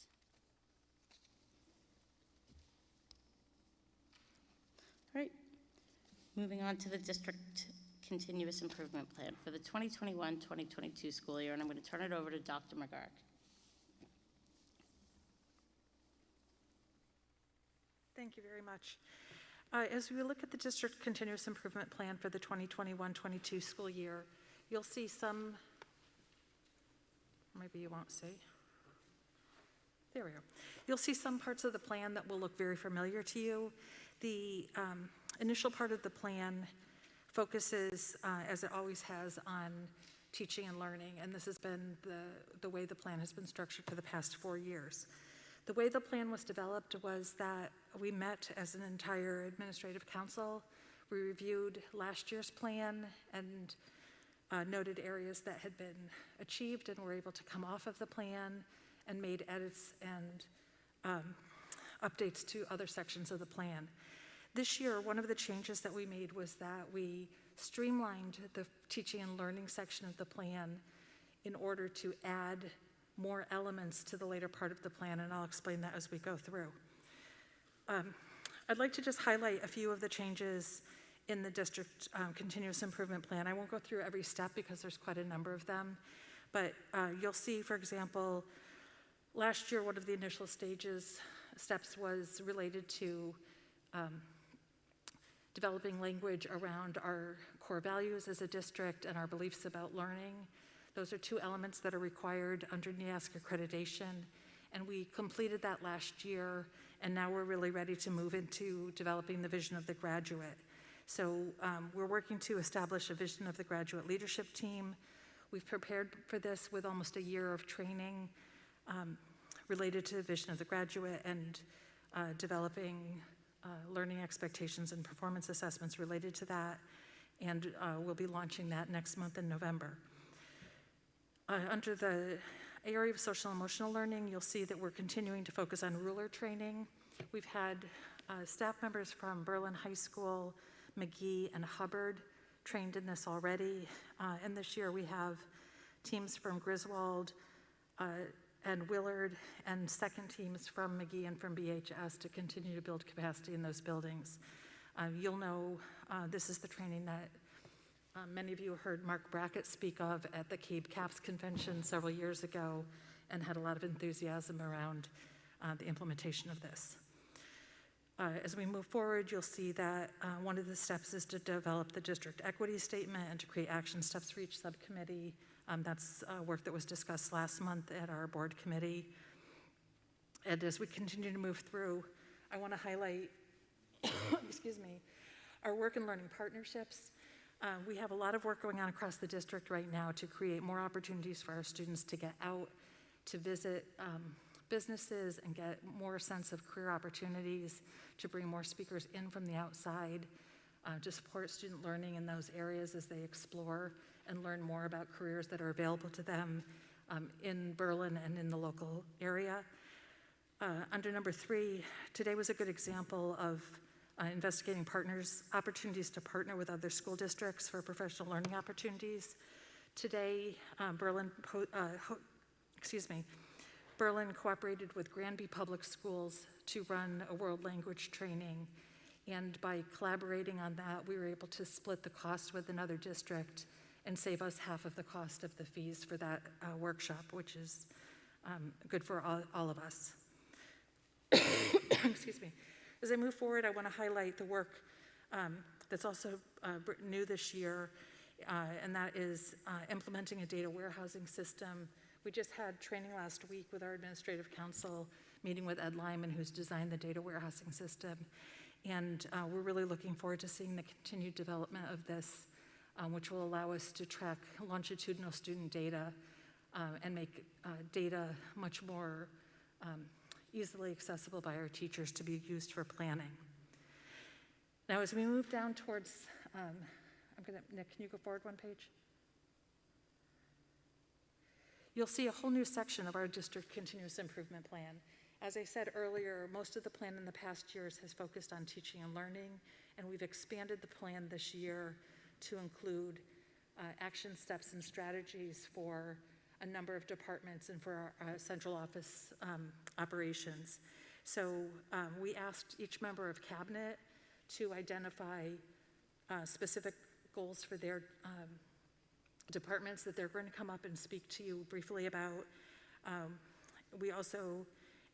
All right, moving on to the district continuous improvement plan for the 2021-2022 school year, and I'm going to turn it over to Dr. McGurk. Thank you very much. As we look at the district continuous improvement plan for the 2021-22 school year, you'll see some, maybe you won't see. There we go. You'll see some parts of the plan that will look very familiar to you. The initial part of the plan focuses, as it always has, on teaching and learning, and this has been the way the plan has been structured for the past 4 years. The way the plan was developed was that we met as an entire administrative council. We reviewed last year's plan and noted areas that had been achieved and were able to come off of the plan, and made edits and updates to other sections of the plan. This year, one of the changes that we made was that we streamlined the teaching and learning section of the plan in order to add more elements to the later part of the plan, and I'll explain that as we go through. I'd like to just highlight a few of the changes in the district continuous improvement plan. I won't go through every step because there's quite a number of them, but you'll see, for example, last year one of the initial steps was related to developing language around our core values as a district and our beliefs about learning. Those are 2 elements that are required under NEASC accreditation, and we completed that last year, and now we're really ready to move into developing the vision of the graduate. So we're working to establish a vision of the graduate leadership team. We've prepared for this with almost a year of training related to the vision of the graduate, and developing learning expectations and performance assessments related to that, and we'll be launching that next month in November. Under the area of social and emotional learning, you'll see that we're continuing to focus on ruler training. We've had staff members from Berlin High School, McGee, and Hubbard trained in this already, and this year we have teams from Griswold and Willard, and second teams from McGee and from BHS to continue to build capacity in those buildings. You'll know this is the training that many of you heard Mark Brackett speak of at the CABE CAPS convention several years ago, and had a lot of enthusiasm around the implementation of this. As we move forward, you'll see that one of the steps is to develop the district equity statement and to create action steps for each subcommittee. That's work that was discussed last month at our board committee. And as we continue to move through, I want to highlight, excuse me, our work in learning partnerships. We have a lot of work going on across the district right now to create more opportunities for our students to get out, to visit businesses and get more sense of career opportunities, to bring more speakers in from the outside, to support student learning in those areas as they explore and learn more about careers that are available to them in Berlin and in the local area. Under number 3, today was a good example of investigating opportunities to partner with other school districts for professional learning opportunities. Today, Berlin cooperated with Granby Public Schools to run a world language training. And by collaborating on that, we were able to split the cost with another district and save us half of the cost of the fees for that workshop, which is good for all of us. Excuse me. As I move forward, I want to highlight the work that's also new this year, and that is implementing a data warehousing system. We just had training last week with our administrative council, meeting with Ed Lyman, who's designed the data warehousing system. And we're really looking forward to seeing the continued development of this, which will allow us to track longitudinal student data and make data much more easily accessible by our teachers to be used for planning. Now, as we move down towards, Nick, can you go forward one page? You'll see a whole new section of our district continuous improvement plan. As I said earlier, most of the plan in the past years has focused on teaching and learning, and we've expanded the plan this year to include action steps and strategies for a number of departments and for our central office operations. So we asked each member of cabinet to identify specific goals for their departments that they're going to come up and speak to you briefly about. We also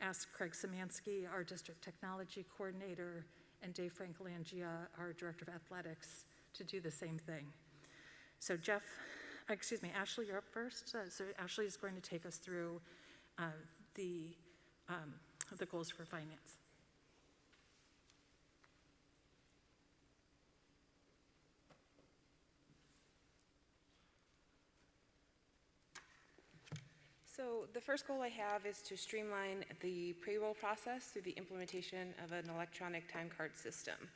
asked Craig Szymanski, our district technology coordinator, and Dave Francolangia, our director of athletics, to do the same thing. So Ashley, you're up first. So Ashley is going to take us through the goals for finance. So the first goal I have is to streamline the payroll process through the implementation of an electronic time card system.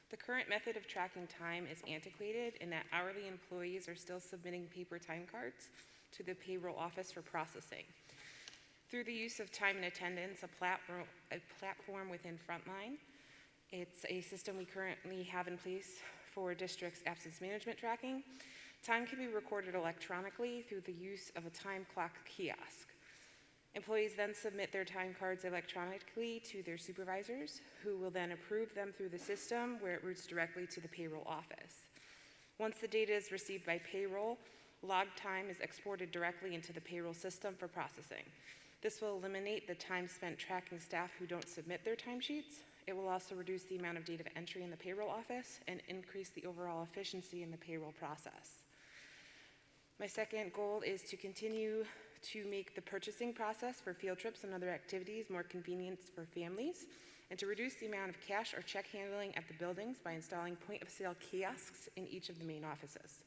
The current method of tracking time is antiquated in that hourly employees are still submitting paper time cards to the payroll office for processing. Through the use of time and attendance, a platform within Frontline, it's a system we currently have in place for district's absence management tracking. Time can be recorded electronically through the use of a time clock kiosk. Employees then submit their time cards electronically to their supervisors, who will then approve them through the system, where it routes directly to the payroll office. Once the data is received by payroll, logged time is exported directly into the payroll system for processing. This will eliminate the time spent tracking staff who don't submit their timesheets. It will also reduce the amount of data entry in the payroll office and increase the overall efficiency in the payroll process. My second goal is to continue to make the purchasing process for field trips and other activities more convenient for families, and to reduce the amount of cash or check handling at the buildings by installing point-of-sale kiosks in each of the main offices.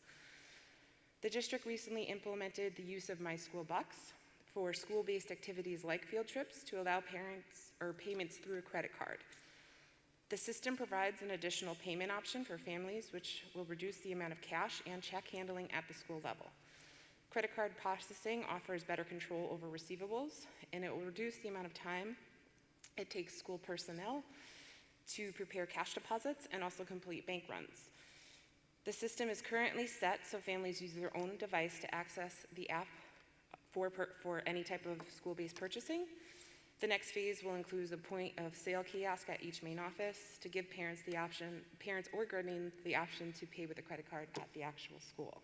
The district recently implemented the use of My School Bucks for school-based activities like field trips to allow parents or payments through a credit card. The system provides an additional payment option for families, which will reduce the amount of cash and check handling at the school level. Credit card processing offers better control over receivables, and it will reduce the amount of time it takes school personnel to prepare cash deposits and also complete bank runs. The system is currently set so families use their own device to access the app for any type of school-based purchasing. The next phase will include a point-of-sale kiosk at each main office to give parents or guardians the option to pay with a credit card at the actual school.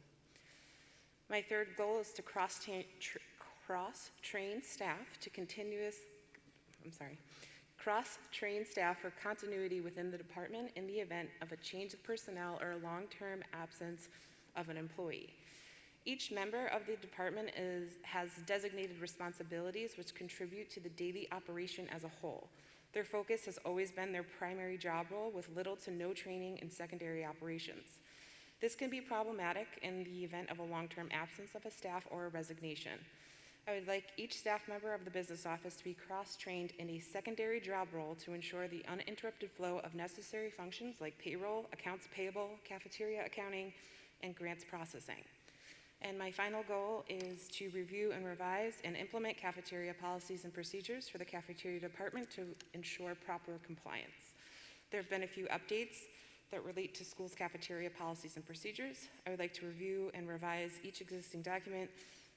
My third goal is to cross-train staff cross-train staff for continuity within the department in the event of a change of personnel or a long-term absence of an employee. Each member of the department has designated responsibilities which contribute to the daily operation as a whole. Their focus has always been their primary job role with little to no training in secondary operations. This can be problematic in the event of a long-term absence of a staff or a resignation. I would like each staff member of the business office to be cross-trained in a secondary job role to ensure the uninterrupted flow of necessary functions like payroll, accounts payable, cafeteria accounting, and grants processing. And my final goal is to review and revise and implement cafeteria policies and procedures for the cafeteria department to ensure proper compliance. There have been a few updates that relate to schools' cafeteria policies and procedures. I would like to review and revise each existing document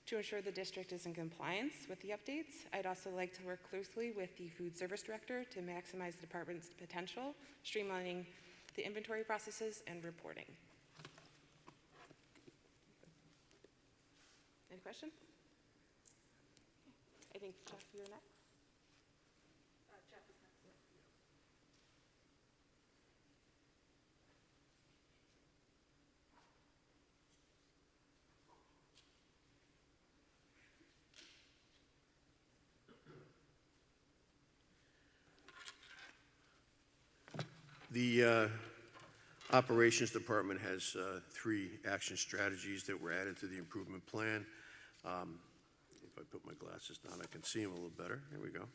To ensure the district is in compliance with the updates, I'd also like to work closely with the food service director to maximize the department's potential, streamlining the inventory processes and reporting. Any question? I think Jeff, you're next. Jeff is next. The Operations Department has 3 action strategies that were added to the improvement plan. If I put my glasses down, I can see them a little better. Here we go.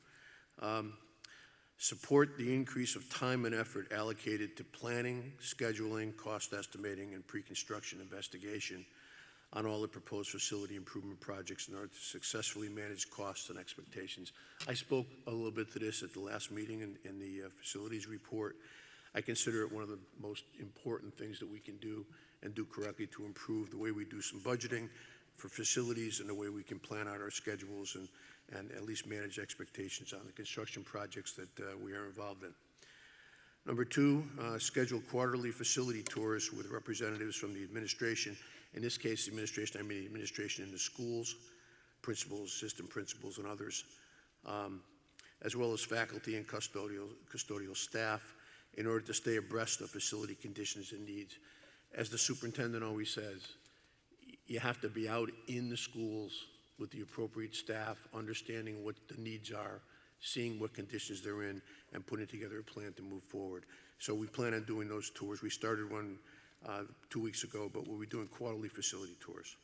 Support the increase of time and effort allocated to planning, scheduling, cost estimating, and pre-construction investigation on all the proposed facility improvement projects in order to successfully manage costs and expectations. I spoke a little bit to this at the last meeting in the facilities report. I consider it one of the most important things that we can do and do correctly to improve the way we do some budgeting for facilities and the way we can plan out our schedules and at least manage expectations on the construction projects that we are involved in. Number 2, schedule quarterly facility tours with representatives from the administration. In this case, the administration, I mean the administration in the schools, principals, assistant principals, and others, as well as faculty and custodial staff, in order to stay abreast of facility conditions and needs. As the superintendent always says, you have to be out in the schools with the appropriate staff, understanding what the needs are, seeing what conditions they're in, and putting together a plan to move forward. So we plan on doing those tours. We started one 2 weeks ago, but we'll be doing quarterly facility tours.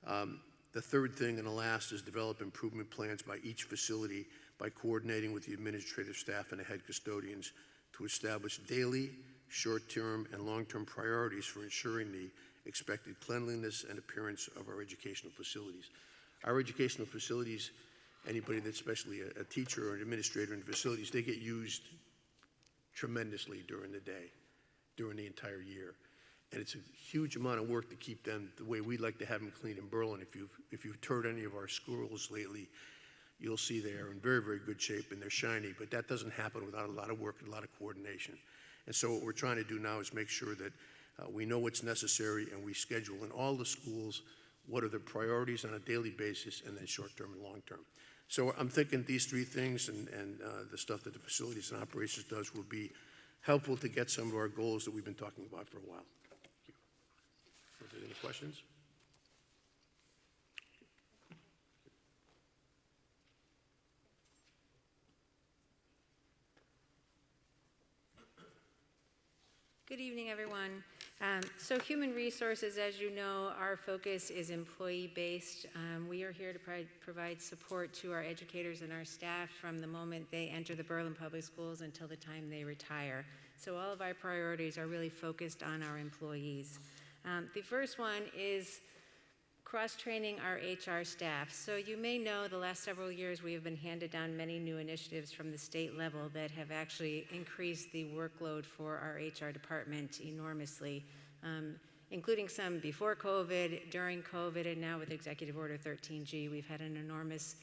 The third thing and the last is develop improvement plans by each facility by coordinating with the administrative staff and the head custodians to establish daily, short-term, and long-term priorities for ensuring the expected cleanliness and appearance of our educational facilities. Our educational facilities, anybody that's especially a teacher or an administrator in facilities, they get used tremendously during the day, during the entire year. And it's a huge amount of work to keep them the way we like to have them clean in Berlin. If you've toured any of our schools lately, you'll see they are in very, very good shape and they're shiny, but that doesn't happen without a lot of work and a lot of coordination. And so what we're trying to do now is make sure that we know what's necessary and we schedule in all the schools what are the priorities on a daily basis and then short-term and long-term. So I'm thinking these 3 things and the stuff that the facilities and operations does will be helpful to get some of our goals that we've been talking about for a while. Thank you. Are there any questions? Good evening, everyone. So human resources, as you know, our focus is employee-based. We are here to provide support to our educators and our staff from the moment they enter the Berlin Public Schools until the time they retire. So all of our priorities are really focused on our employees. The first one is cross-training our HR staff. So you may know the last several years we have been handed down many new initiatives from the state level that have actually increased the workload for our HR department enormously, including some before COVID, during COVID, and now with Executive Order 13G, we've had an enormous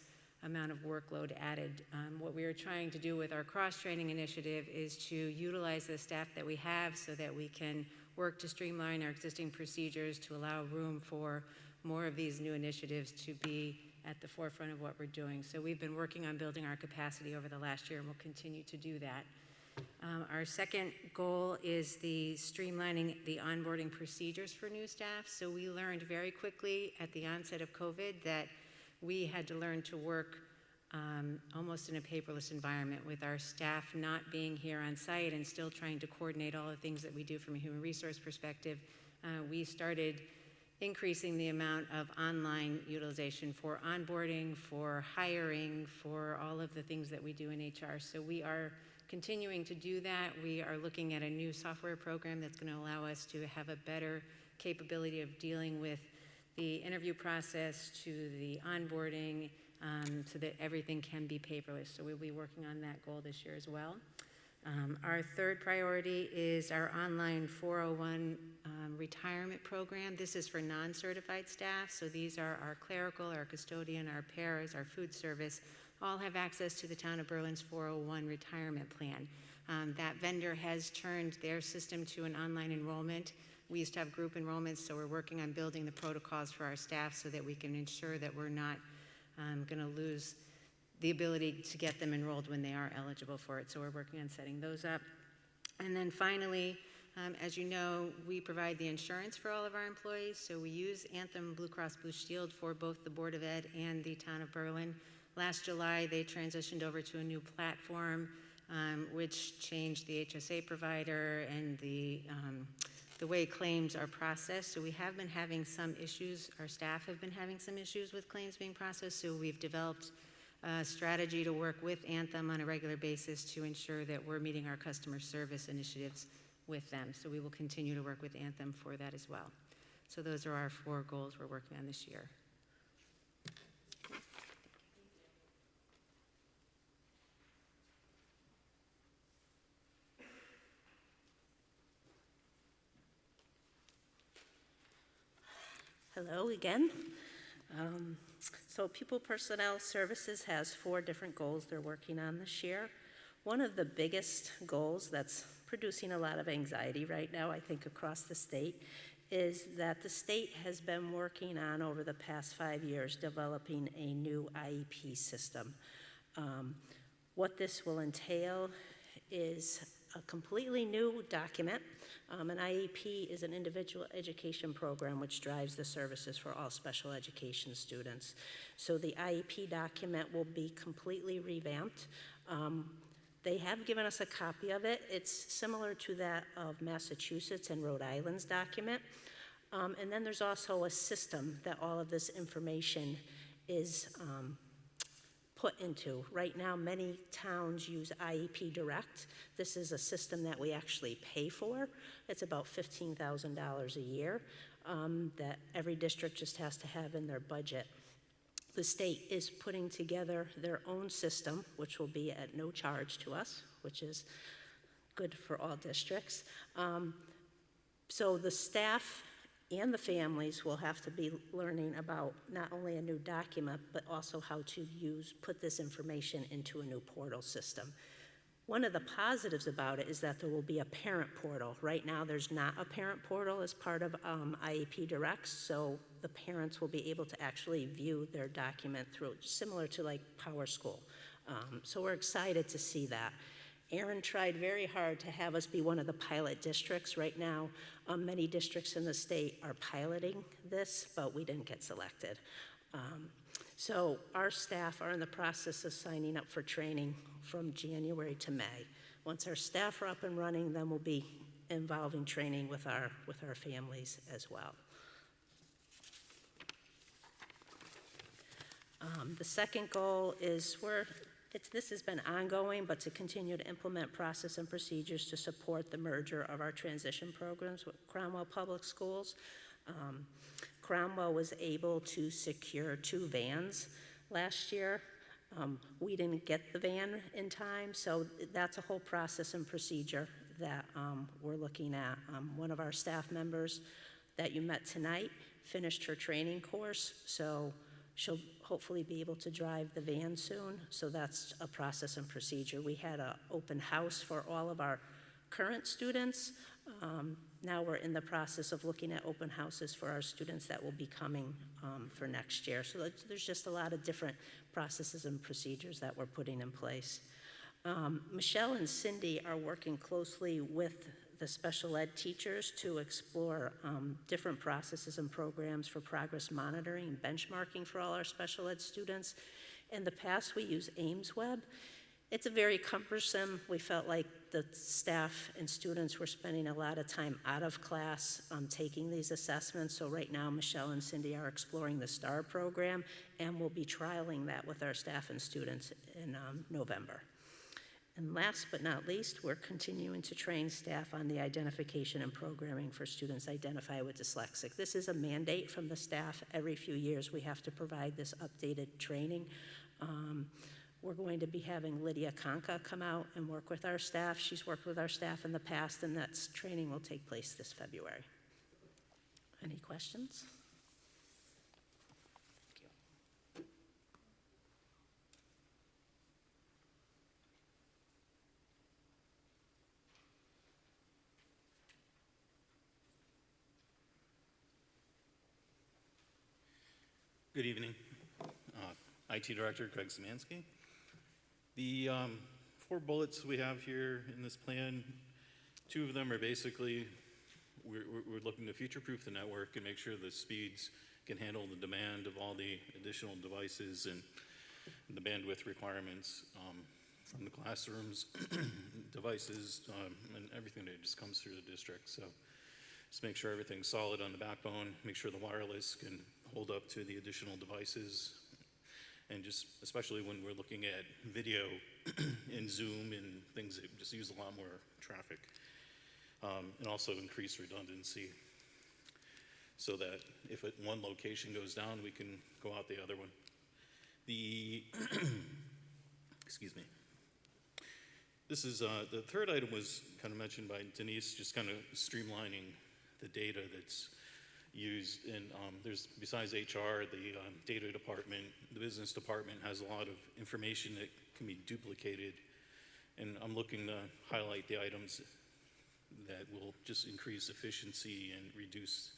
amount of workload added. What we are trying to do with our cross-training initiative is to utilize the staff that we have so that we can work to streamline our existing procedures to allow room for more of these new initiatives to be at the forefront of what we're doing. So we've been working on building our capacity over the last year and we'll continue to do that. Our second goal is the streamlining the onboarding procedures for new staff. So we learned very quickly at the onset of COVID that we had to learn to work almost in a paperless environment with our staff not being here on site and still trying to coordinate all the things that we do from a human resource perspective. We started increasing the amount of online utilization for onboarding, for hiring, for all of the things that we do in HR. So we are continuing to do that. We are looking at a new software program that's going to allow us to have a better capability of dealing with the interview process to the onboarding so that everything can be paperless. So we'll be working on that goal this year as well. Our third priority is our online 401 retirement program. This is for non-certified staff, so these are our clerical, our custodian, our paras, our food service, all have access to the Town of Berlin's 401 retirement plan. That vendor has turned their system to an online enrollment. We used to have group enrollments, so we're working on building the protocols for our staff so that we can ensure that we're not going to lose the ability to get them enrolled when they are eligible for it. So we're working on setting those up. And then finally, as you know, we provide the insurance for all of our employees. So we use Anthem Blue Cross Blue Shield for both the Board of Ed and the Town of Berlin. Last July, they transitioned over to a new platform, which changed the HSA provider and the way claims are processed. So we have been having some issues. Our staff have been having some issues with claims being processed. So we've developed a strategy to work with Anthem on a regular basis to ensure that we're meeting our customer service initiatives with them. So we will continue to work with Anthem for that as well. So those are our 4 goals we're working on this year. Hello again. So Pupil Personnel Services has 4 different goals they're working on this year. One of the biggest goals that's producing a lot of anxiety right now, I think, across the state, is that the state has been working on, over the past 5 years, developing a new IEP system. What this will entail is a completely new document. An IEP is an individual education program which drives the services for all special education students. So the IEP document will be completely revamped. They have given us a copy of it. It's similar to that of Massachusetts and Rhode Island's document. And then there's also a system that all of this information is put into. Right now, many towns use IEP Direct. This is a system that we actually pay for. It's about $15,000 a year that every district just has to have in their budget. The state is putting together their own system, which will be at no charge to us, which is good for all districts. So the staff and the families will have to be learning about not only a new document, but also how to put this information into a new portal system. One of the positives about it is that there will be a parent portal. Right now, there's not a parent portal as part of IEP Direct, so the parents will be able to actually view their document through, similar to like Power School. So we're excited to see that. Aaron tried very hard to have us be one of the pilot districts. Right now, many districts in the state are piloting this, but we didn't get selected. So our staff are in the process of signing up for training from January to May. Once our staff are up and running, then we'll be involving training with our families as well. The second goal is this has been ongoing, but to continue to implement process and procedures to support the merger of our transition programs with Cromwell Public Schools. Cromwell was able to secure 2 vans last year. We didn't get the van in time, so that's a whole process and procedure that we're looking at. One of our staff members that you met tonight finished her training course, so she'll hopefully be able to drive the van soon. So that's a process and procedure. We had an open house for all of our current students. Now we're in the process of looking at open houses for our students that will be coming for next year. So there's just a lot of different processes and procedures that we're putting in place. Michelle and Cindy are working closely with the special ed teachers to explore different processes and programs for progress monitoring and benchmarking for all our special ed students. In the past, we use AimsWeb. It's a very cumbersome. We felt like the staff and students were spending a lot of time out of class taking these assessments. So right now, Michelle and Cindy are exploring the STAR program, and we'll be trialing that with our staff and students in November. And last but not least, we're continuing to train staff on the identification and programming for students identified with dyslexic. This is a mandate from the staff. Every few years, we have to provide this updated training. we're going to be having Lydia Conca come out and work with our staff. She's worked with our staff in the past, and that training will take place this February. Any questions? Good evening. IT Director Craig Szymanski. The 4 bullets we have here in this plan, 2 of them are basically, we're looking to future-proof the network and make sure the speeds can handle the demand of all the additional devices and the bandwidth requirements from the classrooms, devices, and everything that just comes through the district. So just make sure everything's solid on the backbone, make sure the wireless can hold up to the additional devices, and just especially when we're looking at video and Zoom and things that just use a lot more traffic, and also increase redundancy so that if one location goes down, we can go out the other one. The excuse me. This is the third item was kind of mentioned by Denise, just kind of streamlining the data that's used. And there's, besides HR, the data department, the business department has a lot of information that can be duplicated. And I'm looking to highlight the items that will just increase efficiency and reduce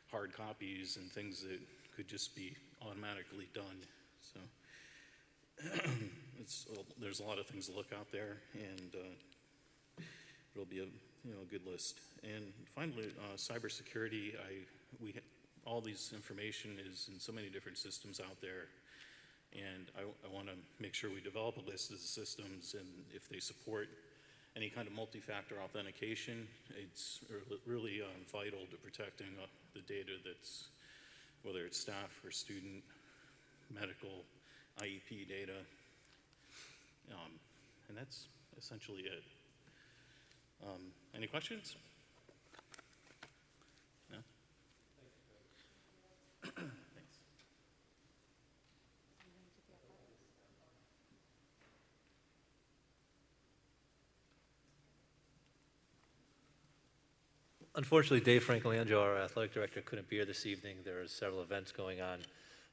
hard copies and things that could just be automatically done. So there's a lot of things to look out there, and it'll be a good list. And finally, cybersecurity. All these information is in so many different systems out there, and I want to make sure we develop a list of the systems, and if they support any kind of multi-factor authentication, it's really vital to protecting the data that's, whether it's staff or student, medical, IEP data, and that's essentially it. Any questions? No? Thanks. Unfortunately, Dave Francolangelo, our athletic director, couldn't be here this evening. There are several events going on,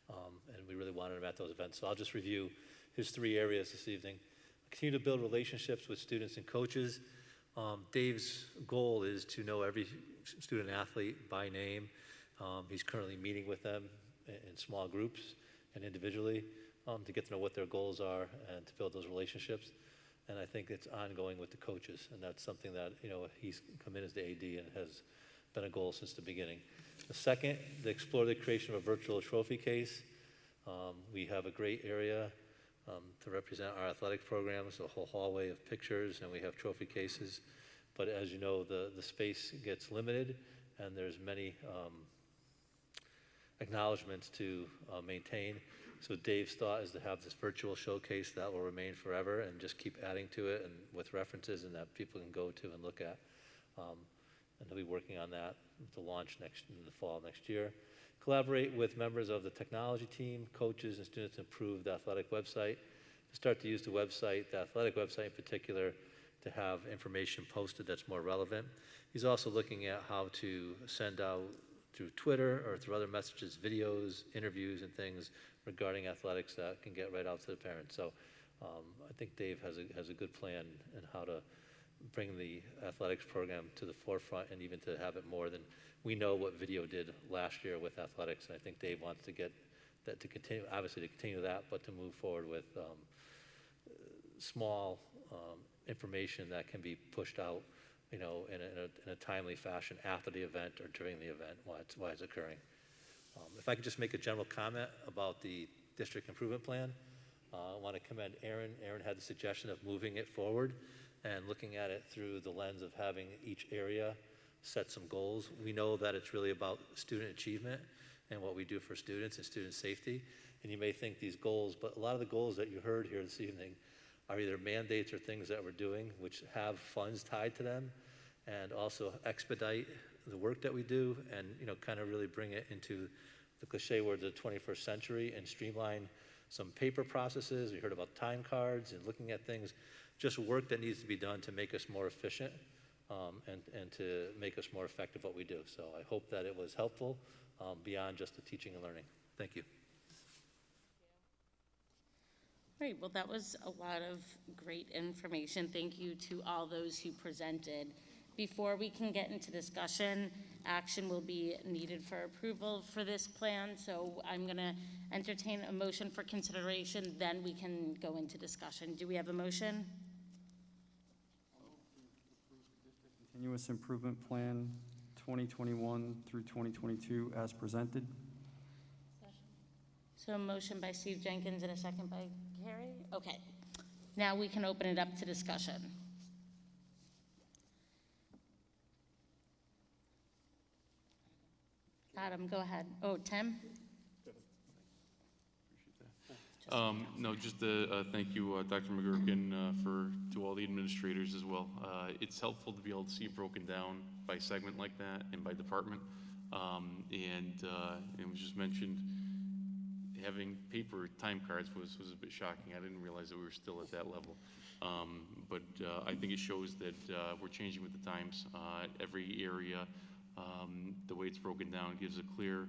and we really wanted him at those events. So I'll just review his 3 areas this evening. Continue to build relationships with students and coaches. Dave's goal is to know every student athlete by name. He's currently meeting with them in small groups and individually to get to know what their goals are and to build those relationships. And I think it's ongoing with the coaches, and that's something that, he's come in as the AD and has been a goal since the beginning. The second, to explore the creation of a virtual trophy case. We have a great area to represent our athletic programs, a whole hallway of pictures, and we have trophy cases. But as you know, the space gets limited, and there's many acknowledgments to maintain. So Dave's thought is to have this virtual showcase that will remain forever and just keep adding to it and with references and that people can go to and look at. And he'll be working on that to launch in the fall next year. Collaborate with members of the technology team, coaches, and students to improve the athletic website. Start to use the website, the athletic website in particular, to have information posted that's more relevant. He's also looking at how to send out through Twitter or through other messages, videos, interviews, and things regarding athletics that can get right out to the parents. So I think Dave has a good plan in how to bring the athletics program to the forefront and even to have it more than we know what video did last year with athletics. And I think Dave wants to get that to continue, obviously to continue that, but to move forward with small information that can be pushed out, in a timely fashion after the event or during the event while it's occurring. If I could just make a general comment about the district improvement plan, I want to commend Aaron. Aaron had the suggestion of moving it forward and looking at it through the lens of having each area set some goals. We know that it's really about student achievement and what we do for students and student safety. And you may think these goals, but a lot of the goals that you heard here this evening are either mandates or things that we're doing which have funds tied to them and also expedite the work that we do and kind of really bring it into the cliche word of the 21st century and streamline some paper processes. We heard about time cards and looking at things, just work that needs to be done to make us more efficient and to make us more effective what we do. So I hope that it was helpful beyond just the teaching and learning. Thank you. Great, well, that was a lot of great information. Thank you to all those who presented. Before we can get into discussion, action will be needed for approval for this plan. So I'm gonna entertain a motion for consideration, then we can go into discussion. Do we have a motion? Continuous Improvement Plan 2021 through 2022 as presented. So a motion by Steve Jenkins and a second by Carrie? Okay. Now we can open it up to discussion. Adam, go ahead. Oh, Tim? No, just thank you, Dr. McGurkin, to all the administrators as well. It's helpful to be able to see it broken down by segment like that and by department. And it was just mentioned, having paper time cards was a bit shocking. I didn't realize that we were still at that level. But I think it shows that we're changing with the times. Every area, the way it's broken down gives a clear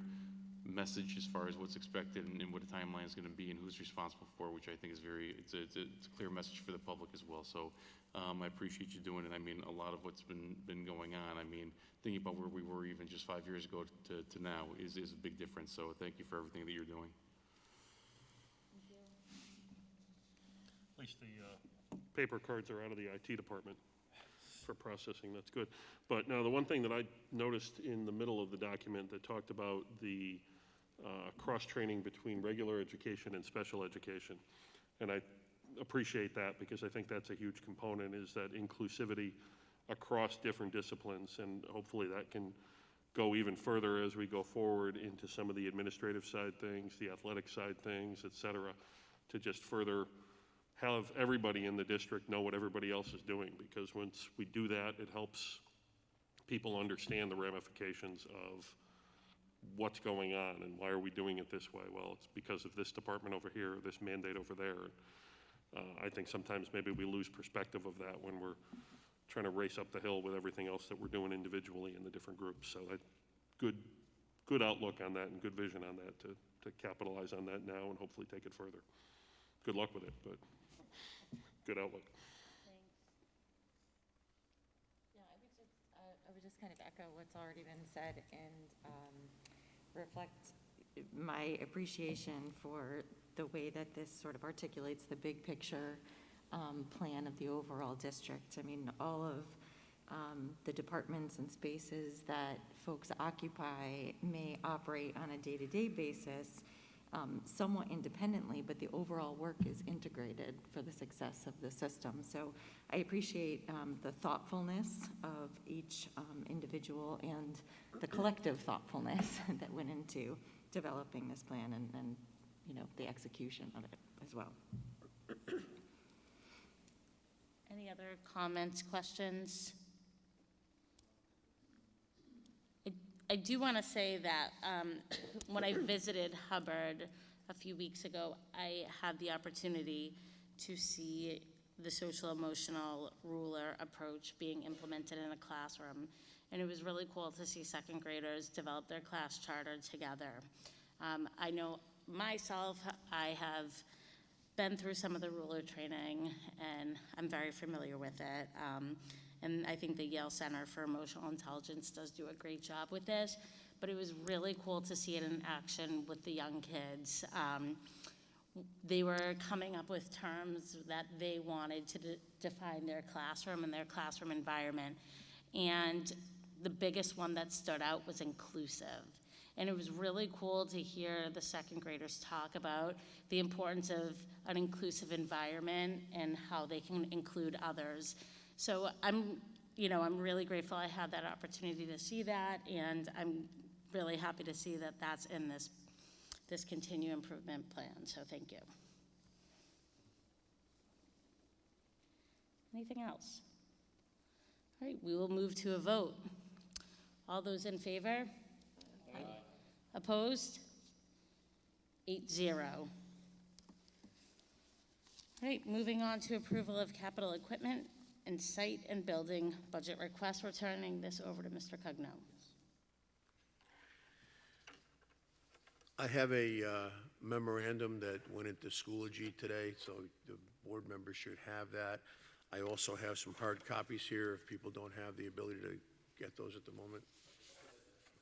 message as far as what's expected and what the timeline is going to be and who's responsible for, which I think is it's a clear message for the public as well. So I appreciate you doing it. I mean, a lot of what's been going on, I mean, thinking about where we were even just 5 years ago to now is a big difference. So thank you for everything that you're doing. At least the paper cards are out of the IT department for processing. That's good. But now the one thing that I noticed in the middle of the document that talked about the cross-training between regular education and special education. And I appreciate that because I think that's a huge component, is that inclusivity across different disciplines. And hopefully that can go even further as we go forward into some of the administrative side things, the athletic side things, et cetera, to just further have everybody in the district know what everybody else is doing, because once we do that, it helps people understand the ramifications of what's going on and why are we doing it this way. Well, it's because of this department over here, this mandate over there. I think sometimes maybe we lose perspective of that when we're trying to race up the hill with everything else that we're doing individually in the different groups. So good outlook on that and good vision on that to capitalize on that now and hopefully take it further. Good luck with it, but good outlook. Yeah, I would just kind of echo what's already been said and reflect my appreciation for the way that this sort of articulates the big picture plan of the overall district. I mean, all of the departments and spaces that folks occupy may operate on a day-to-day basis somewhat independently, but the overall work is integrated for the success of the system. So I appreciate the thoughtfulness of each individual and the collective thoughtfulness that went into developing this plan and you know, the execution of it as well. Any other comments, questions? I do want to say that when I visited Hubbard a few weeks ago, I had the opportunity to see the social emotional ruler approach being implemented in a classroom. And it was really cool to see second graders develop their class charter together. I know myself, I have been through some of the ruler training and I'm very familiar with it. And I think the Yale Center for Emotional Intelligence does do a great job with this, but it was really cool to see it in action with the young kids. They were coming up with terms that they wanted to define their classroom and their classroom environment. And the biggest one that stood out was inclusive. And it was really cool to hear the second graders talk about the importance of an inclusive environment and how they can include others. So I'm really grateful I had that opportunity to see that, and I'm really happy to see that that's in this continued improvement plan, so thank you. Anything else? All right, we will move to a vote. All those in favor? Aye. Opposed? 8-0. All right, moving on to approval of capital equipment and site and building budget requests. We're turning this over to Mr. Cugno. I have a memorandum that went into Schoology today, so the board members should have that. I also have some hard copies here if people don't have the ability to get those at the moment.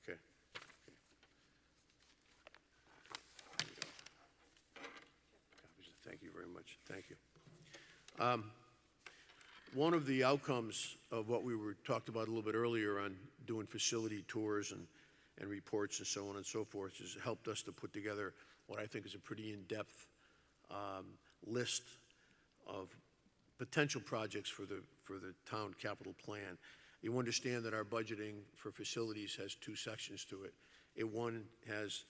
Okay. Thank you very much. Thank you. One of the outcomes of what we talked about a little bit earlier on doing facility tours and reports and so on and so forth has helped us to put together what I think is a pretty in-depth list of potential projects for the town capital plan. You understand that our budgeting for facilities has two sections to it. One has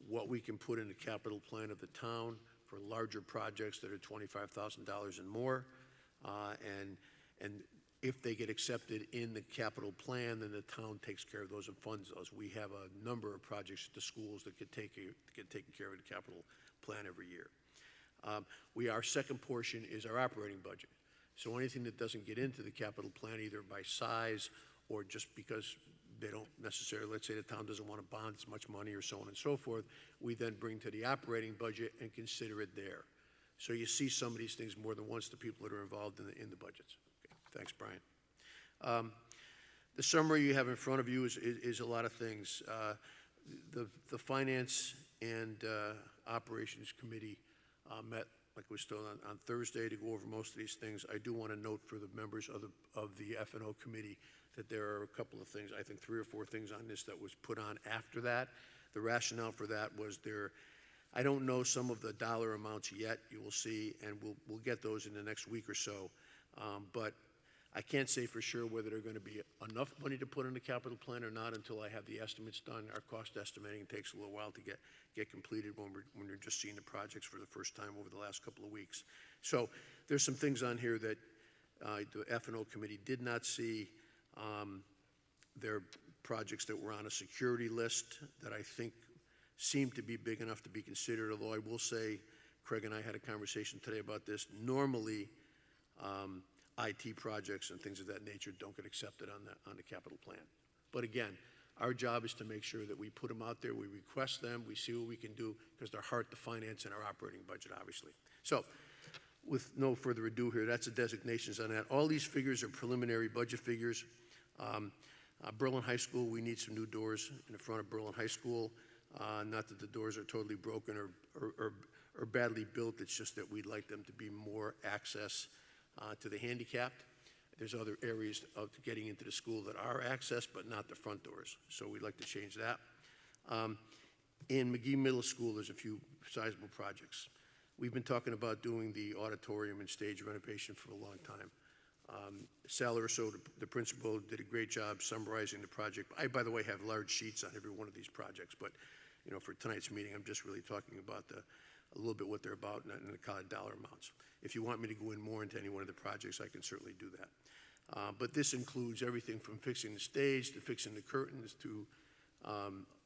what we can put in the capital plan of the town for larger projects that are $25,000 and more, and if they get accepted in the capital plan, then the town takes care of those and funds those. We have a number of projects at the schools that get taken care of in the capital plan every year. Our second portion is our operating budget. So anything that doesn't get into the capital plan, either by size or just because they don't necessarily, let's say the town doesn't want to bond as much money or so on and so forth, we then bring to the operating budget and consider it there. So you see some of these things more than once, the people that are involved in the budgets. Okay. Thanks, Brian. The summary you have in front of you is a lot of things. The Finance and Operations Committee met, like we still on Thursday, to go over most of these things. I do want to note for the members of the F&O Committee that there are a couple of things, I think 3 or 4 things on this that was put on after that. The rationale for that was I don't know some of the dollar amounts yet, you will see, and we'll get those in the next week or so. But I can't say for sure whether they're going to be enough money to put in the capital plan or not until I have the estimates done. Our cost estimating takes a little while to get completed when we're just seeing the projects for the first time over the last couple of weeks. So there's some things on here that the F&O Committee did not see. There are projects that were on a security list that I think seem to be big enough to be considered, although I will say, Craig and I had a conversation today about this. Normally, IT projects and things of that nature don't get accepted on the capital plan. But again, our job is to make sure that we put them out there, we request them, we see what we can do, because they're hard to finance in our operating budget, obviously. So, with no further ado here, that's the designations on that. All these figures are preliminary budget figures. Berlin High School, we need some new doors in the front of Berlin High School. Not that the doors are totally broken or badly built, it's just that we'd like them to be more access to the handicapped. There's other areas of getting into the school that are access, but not the front doors. So we'd like to change that. In McGee Middle School, there's a few sizable projects. We've been talking about doing the auditorium and stage renovation for a long time. Sal Urso, the principal, did a great job summarizing the project. I, by the way, have large sheets on every one of these projects, but for tonight's meeting, I'm just really talking about a little bit what they're about and the kind of dollar amounts. If you want me to go in more into any one of the projects, I can certainly do that. But this includes everything from fixing the stage to fixing the curtains to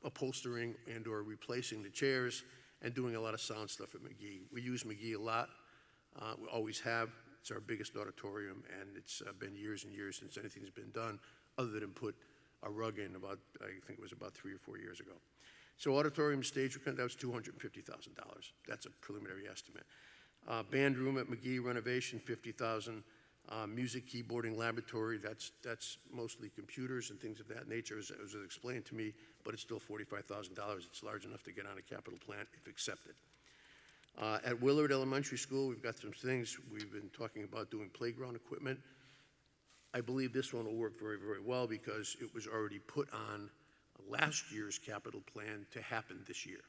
upholstering and or replacing the chairs and doing a lot of sound stuff at McGee. We use McGee a lot. We always have. It's our biggest auditorium, and it's been years and years since anything's been done other than put a rug in I think it was about 3 or 4 years ago. So auditorium stage, that was $250,000. That's a preliminary estimate. Band room at McGee renovation, $50,000. Music keyboarding laboratory, that's mostly computers and things of that nature, as was explained to me, but it's still $45,000. It's large enough to get on a capital plan if accepted. At Willard Elementary School, we've got some things. We've been talking about doing playground equipment. I believe this one will work very, very well because it was already put on last year's capital plan to happen this year.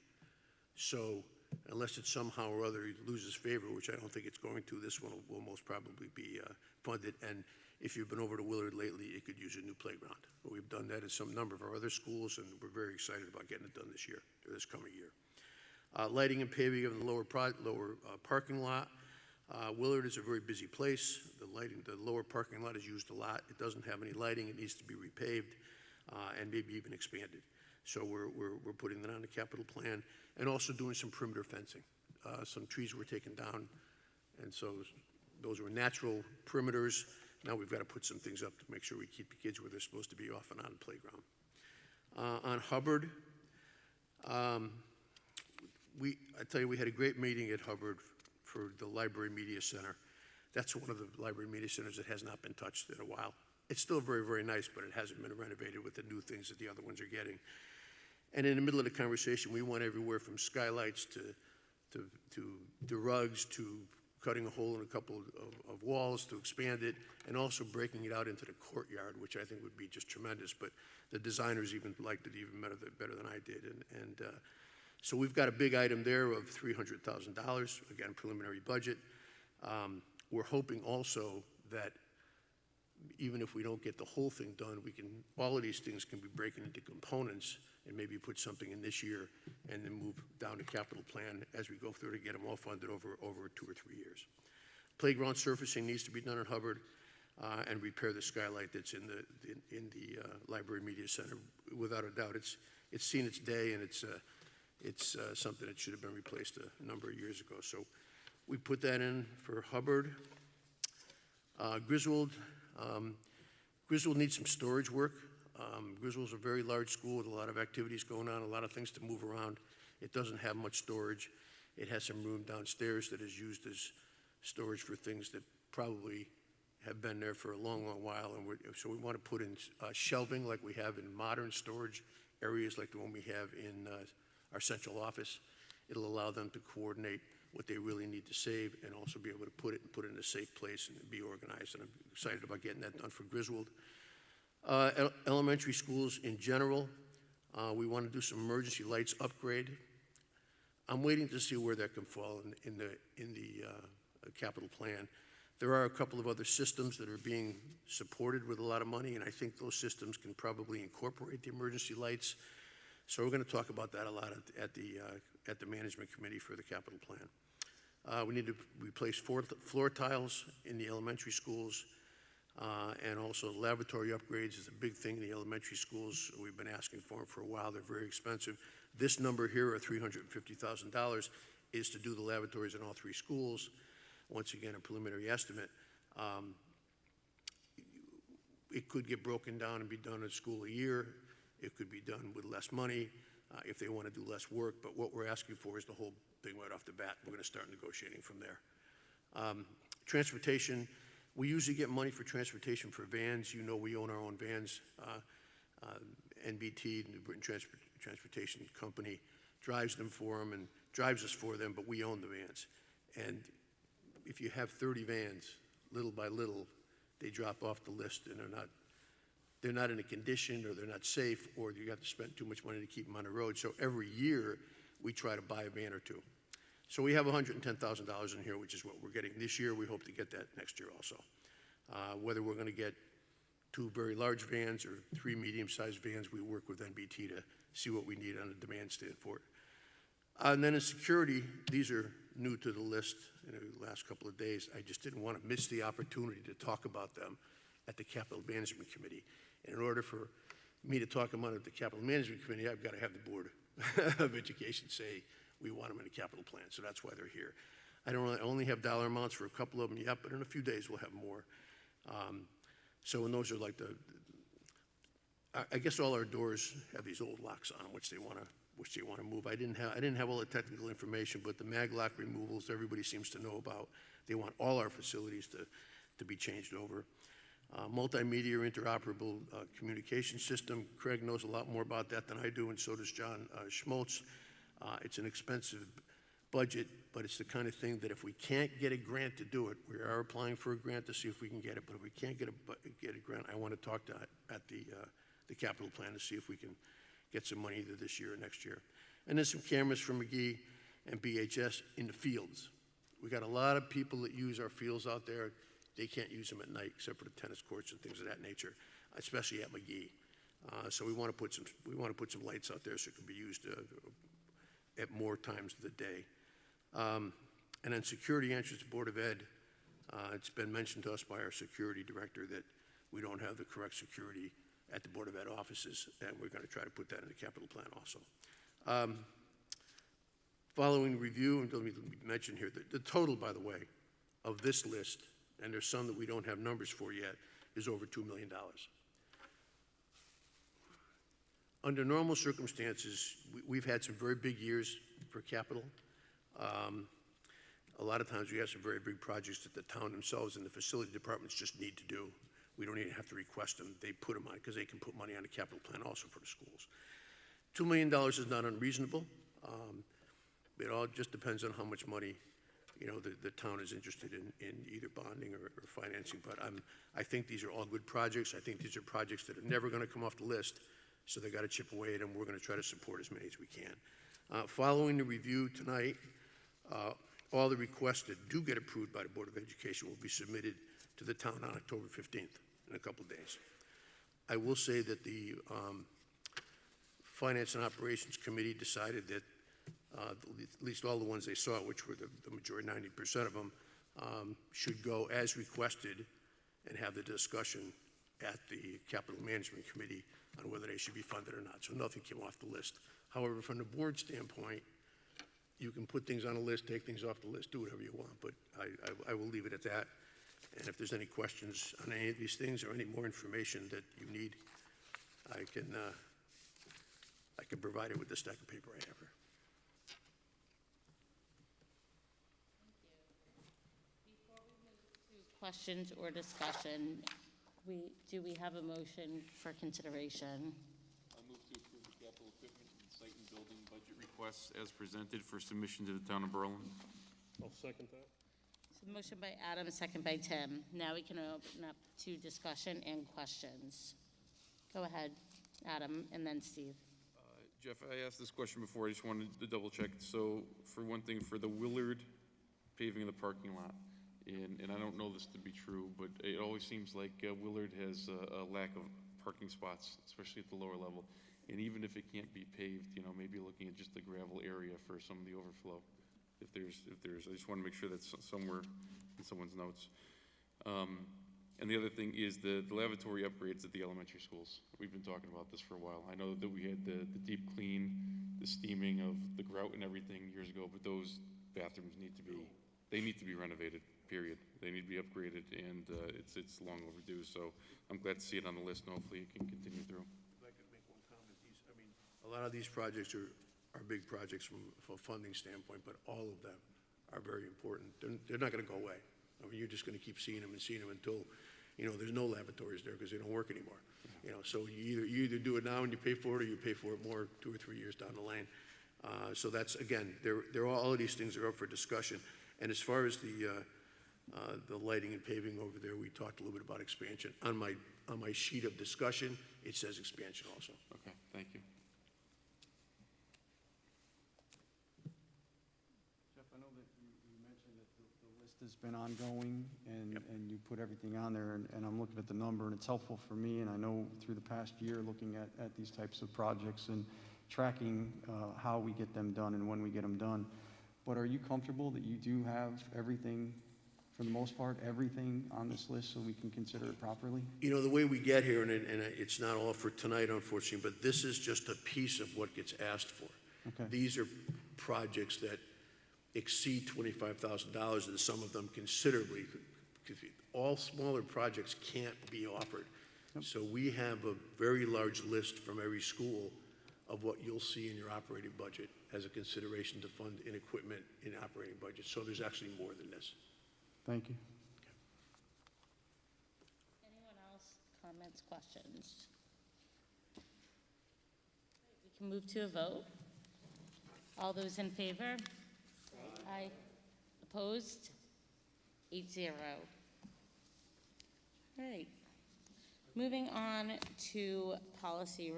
So unless it somehow or other loses favor, which I don't think it's going to, this one will most probably be funded. And if you've been over to Willard lately, it could use a new playground. But we've done that at some number of our other schools, and we're very excited about getting it done this year, or this coming year. Lighting and paving of the lower parking lot. Willard is a very busy place. The lower parking lot is used a lot. It doesn't have any lighting. It needs to be repaved and maybe even expanded. So we're putting that on the capital plan, and also doing some perimeter fencing. Some trees were taken down And so those were natural perimeters. Now we've got to put some things up to make sure we keep the kids where they're supposed to be, off and on the playground. On Hubbard, I tell you, we had a great meeting at Hubbard for the Library Media Center. That's one of the library media centers that has not been touched in a while. It's still very, very nice, but it hasn't been renovated with the new things that the other ones are getting. And in the middle of the conversation, we went everywhere from skylights to rugs, to cutting a hole in a couple of walls to expand it, and also breaking it out into the courtyard, which I think would be just tremendous. But the designers even liked it even better than I did. So we've got a big item there of $300,000, again, preliminary budget. We're hoping also that even if we don't get the whole thing done, all of these things can be broken into components and maybe put something in this year and then move down to capital plan as we go through to get them all funded over 2 or 3 years. Playground surfacing needs to be done at Hubbard, and repair the skylight that's in the Library Media Center. Without a doubt, it's seen its day, and it's something that should have been replaced a number of years ago. So we put that in for Hubbard. Griswold needs some storage work. Griswold's a very large school with a lot of activities going on, a lot of things to move around. It doesn't have much storage. It has some room downstairs that is used as storage for things that probably have been there for a long, long while. And so we want to put in shelving like we have in modern storage areas like the one we have in our central office. It'll allow them to coordinate what they really need to save and also be able to put it in a safe place and be organized. And I'm excited about getting that done for Griswold. Elementary schools in general, we want to do some emergency lights upgrade. I'm waiting to see where that can fall in the capital plan. There are a couple of other systems that are being supported with a lot of money, and I think those systems can probably incorporate the emergency lights. So we're going to talk about that a lot at the management committee for the capital plan. We need to replace floor tiles in the elementary schools, and also lavatory upgrades is a big thing in the elementary schools. We've been asking for them for a while. They're very expensive. This number here of $350,000 is to do the lavatories in all 3 schools. Once again, a preliminary estimate. It could get broken down and be done in a school a year. It could be done with less money if they want to do less work, but what we're asking for is the whole thing right off the bat. We're going to start negotiating from there. Transportation, we usually get money for transportation for vans. You know, we own our own vans. NBT, the Britain Transportation Company, drives them for them and drives us for them, but we own the vans. And if you have 30 vans, little by little, they drop off the list and they're not in a condition, or they're not safe, or you have to spend too much money to keep them on the road. So every year, we try to buy a van or 2. So we have $110,000 in here, which is what we're getting this year. We hope to get that next year also. Whether we're going to get 2 very large vans or 3 medium-sized vans, we work with NBT to see what we need on a demand stand for it. And then in security, these are new to the list in the last couple of days. I just didn't want to miss the opportunity to talk about them at the Capital Management Committee. And in order for me to talk about it at the Capital Management Committee, I've got to have the Board of Education say we want them in the capital plan. So that's why they're here. I only have dollar amounts for a couple of them yet, but in a few days we'll have more. So when those are like I guess all our doors have these old locks on them, which they want to move. I didn't have all the technical information, but the mag lock removals everybody seems to know about. They want all our facilities to be changed over. Multimedia interoperable communication system. Craig knows a lot more about that than I do, and so does John Schmoltz. It's an expensive budget, but it's the kind of thing that if we can't get a grant to do it, we are applying for a grant to see if we can get it, but if we can't get a grant, I want to talk to at the capital plan to see if we can get some money either this year or next year. And then some cameras from McGee and BHS in the fields. We got a lot of people that use our fields out there. They can't use them at night except for the tennis courts and things of that nature, especially at McGee. So we want to put some lights out there so it can be used at more times of the day. And then security entrance to Board of Ed. It's been mentioned to us by our security director that we don't have the correct security at the Board of Ed offices, and we're going to try to put that in the capital plan also. Following review, and let me mention here, the total, by the way, of this list, and there's some that we don't have numbers for yet, is over $2 million. Under normal circumstances, we've had some very big years for capital. A lot of times we have some very big projects that the town themselves and the facility departments just need to do. We don't even have to request them. They put them on because they can put money on the capital plan also for the schools. $2 million is not unreasonable. It all just depends on how much money, the town is interested in either bonding or financing. But I think these are all good projects. I think these are projects that are never going to come off the list, so they got to chip away at them. We're going to try to support as many as we can. Following the review tonight, all the requests that do get approved by the Board of Education will be submitted to the town on October 15th, in a couple of days. I will say that the Finance and Operations Committee decided that at least all the ones they saw, which were the majority, 90% of them, should go as requested and have the discussion at the Capital Management Committee on whether they should be funded or not. So nothing came off the list. However, from the board standpoint, you can put things on a list, take things off the list, do whatever you want, but I will leave it at that. And if there's any questions on any of these things or any more information that you need, I can provide it with the stack of paper I have here. Before we move to questions or discussion, do we have a motion for consideration? I move to approve the capital equipment and site and building budget requests as presented for submission to the town of Berlin. I'll second that. So motion by Adam, a second by Tim. Now we can open up to discussion and questions. Go ahead, Adam, and then Steve. Jeff, I asked this question before. I just wanted to double check. So for one thing, for the Willard paving of the parking lot, and I don't know this to be true, but it always seems like Willard has a lack of parking spots, especially at the lower level. And even if it can't be paved, maybe looking at just the gravel area for some of the overflow. If there's, I just want to make sure that's somewhere in someone's notes. And the other thing is the lavatory upgrades at the elementary schools. We've been talking about this for a while. I know that we had the deep clean, the steaming of the grout and everything years ago, but those bathrooms need to be renovated, period. They need to be upgraded, and it's long overdue. So I'm glad to see it on the list, and hopefully it can continue through. If I could make one comment, a lot of these projects are big projects from a funding standpoint, but all of them are very important. They're not going to go away. I mean, you're just going to keep seeing them until, there's no lavatories there because they don't work anymore. So you either do it now and you pay for it, or you pay for it more 2 or 3 years down the lane. So that's, again, all of these things are up for discussion. And as far as the lighting and paving over there, we talked a little bit about expansion. On my sheet of discussion, it says expansion also. Okay, thank you. Jeff, I know that you mentioned that the list has been ongoing, and you put everything on there, and I'm looking at the number, and it's helpful for me, and I know through the past year, looking at these types of projects and tracking how we get them done and when we get them done. But are you comfortable that you do have everything, for the most part, everything on this list so we can consider it properly? The way we get here, and it's not all for tonight, unfortunately, but this is just a piece of what gets asked for. Okay. These are projects that exceed $25,000, and some of them considerably. All smaller projects can't be offered. Yep. So we have a very large list from every school of what you'll see in your operating budget as a consideration to fund in equipment in operating budget. So there's actually more than this. Thank you. Anyone else? Comments, questions? We can move to a vote. All those in favor? Aye. Opposed? 8-0. All right. Moving on to policy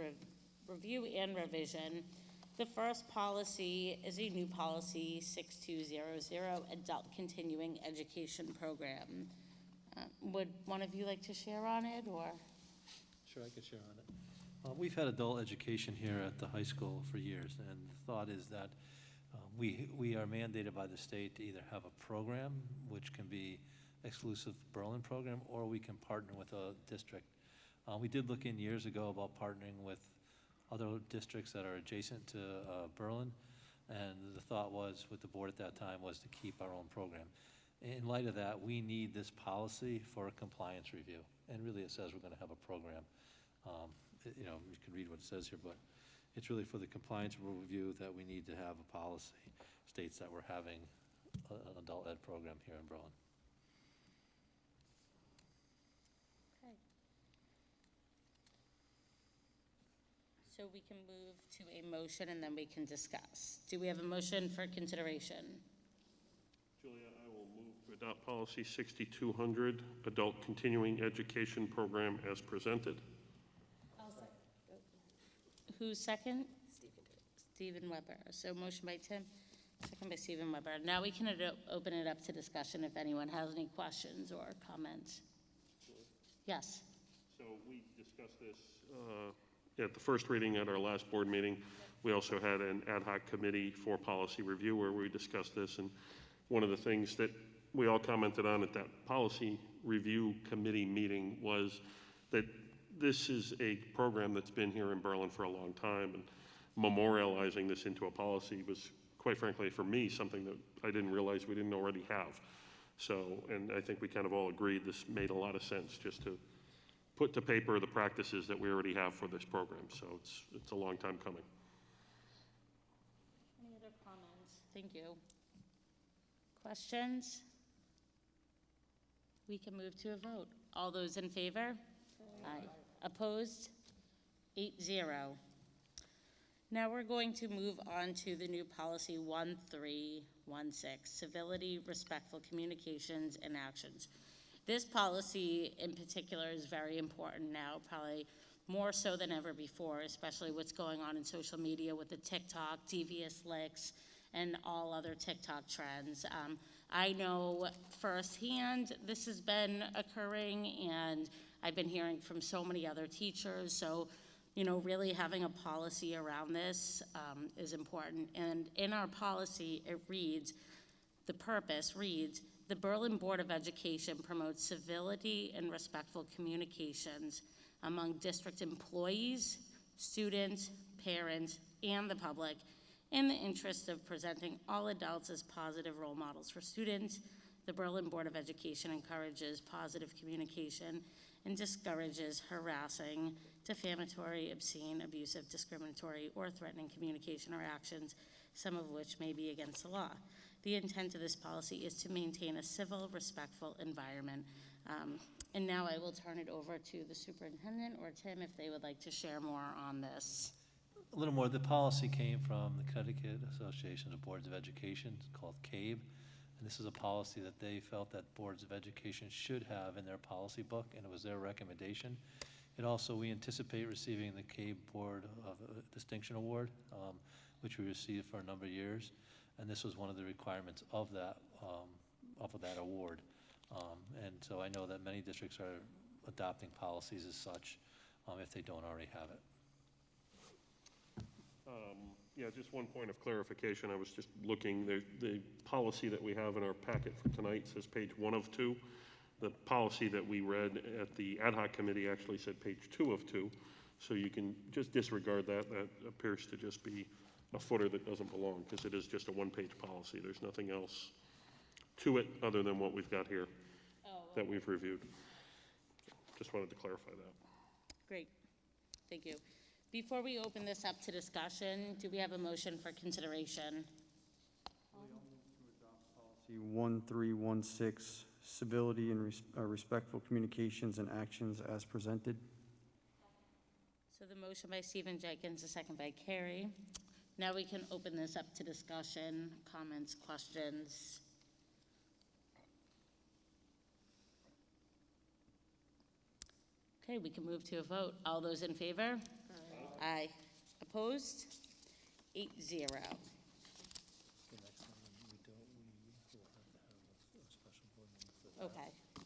review and revision. The first policy is a new policy, 6200, Adult Continuing Education Program. Would one of you like to share on it, or? Sure, I could share on it. We've had adult education here at the high school for years, and the thought is that we are mandated by the state to either have a program, which can be exclusive Berlin program, or we can partner with a district. We did look in years ago about partnering with other districts that are adjacent to Berlin, and the thought was, with the board at that time, was to keep our own program. In light of that, we need this policy for a compliance review. And really, it says we're going to have a program. You know, you can read what it says here, but it's really for the compliance review that we need to have a policy. States that we're having an adult ed program here in Berlin. Okay. So we can move to a motion and then we can discuss. Do we have a motion for consideration? Julia, I will move to adopt policy 6200, adult continuing education program as presented. Who's second? Stephen Weber. So motion by Tim, second by Stephen Weber. Now we can open it up to discussion if anyone has any questions or comments. Yes. So we discussed this at the first reading at our last board meeting. We also had an ad hoc committee for policy review where we discussed this. And one of the things that we all commented on at that policy review committee meeting was that this is a program that's been here in Berlin for a long time, and memorializing this into a policy was, quite frankly, for me, something that I didn't realize we didn't already have. So, and I think we kind of all agreed this made a lot of sense just to put to paper the practices that we already have for this program. So it's a long time coming. Any other comments? Thank you. Questions? We can move to a vote. All those in favor? Aye. Opposed? 8-0. Now we're going to move on to the new policy 1316, civility, respectful communications, and actions. This policy in particular is very important now, probably more so than ever before, especially what's going on in social media with the TikTok, devious licks, and all other TikTok trends. I know firsthand this has been occurring, and I've been hearing from so many other teachers. So, you know, really having a policy around this is important. And in our policy, it reads, the purpose reads, the Berlin Board of Education promotes civility and respectful communications among district employees, students, parents, and the public in the interest of presenting all adults as positive role models for students. The Berlin Board of Education encourages positive communication and discourages harassing, defamatory, obscene, abusive, discriminatory, or threatening communication or actions, some of which may be against the law. The intent of this policy is to maintain a civil, respectful environment. And now I will turn it over to the superintendent or Tim if they would like to share more on this. A little more. The policy came from the Connecticut Association of Boards of Education. It's called CABE. And this is a policy that they felt that boards of education should have in their policy book, and it was their recommendation. And also, we anticipate receiving the CABE Board of Distinction Award, which we received for a number of years. And this was one of the requirements of that award. And so I know that many districts are adopting policies as such if they don't already have it. Yeah, just one point of clarification. I was just looking, the policy that we have in our packet for tonight says page 1 of 2. The policy that we read at the ad hoc committee actually said page 2 of 2. So you can just disregard that. That appears to just be a footer that doesn't belong because it is just a one-page policy. There's nothing else to it other than what we've got here that we've reviewed. Just wanted to clarify that. Great, thank you. Before we open this up to discussion, do we have a motion for consideration? Policy 1316, civility and respectful communications and actions as presented. So the motion by Stephen Jenkins, a second by Carrie. Now we can open this up to discussion, comments, questions. Okay, we can move to a vote. All those in favor? Aye. Opposed? 8-0. Okay. Do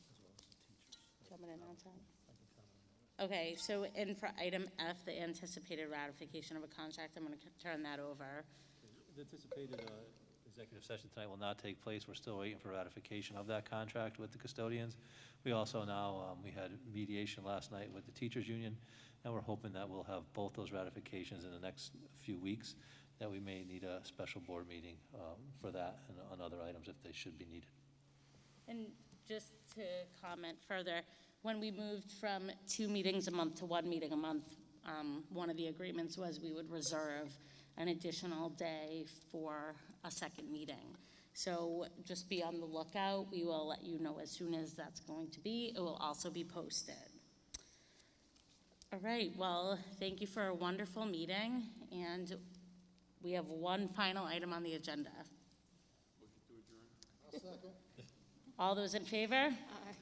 you want me to announce that? Okay, so in for item F, the anticipated ratification of a contract, I'm going to turn that over. The anticipated executive session tonight will not take place. We're still waiting for ratification of that contract with the custodians. We also now, we had mediation last night with the teachers union, and we're hoping that we'll have both those ratifications in the next few weeks, that we may need a special board meeting for that and on other items if they should be needed. And just to comment further, when we moved from 2 meetings a month to 1 meeting a month, one of the agreements was we would reserve an additional day for a second meeting. So just be on the lookout. We will let you know as soon as that's going to be. It will also be posted. All right, well, thank you for a wonderful meeting, and we have one final item on the agenda. All those in favor?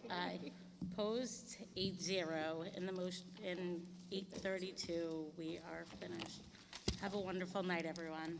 Aye. Opposed? 8-0. In the motion, in 8:32, we are finished. Have a wonderful night, everyone.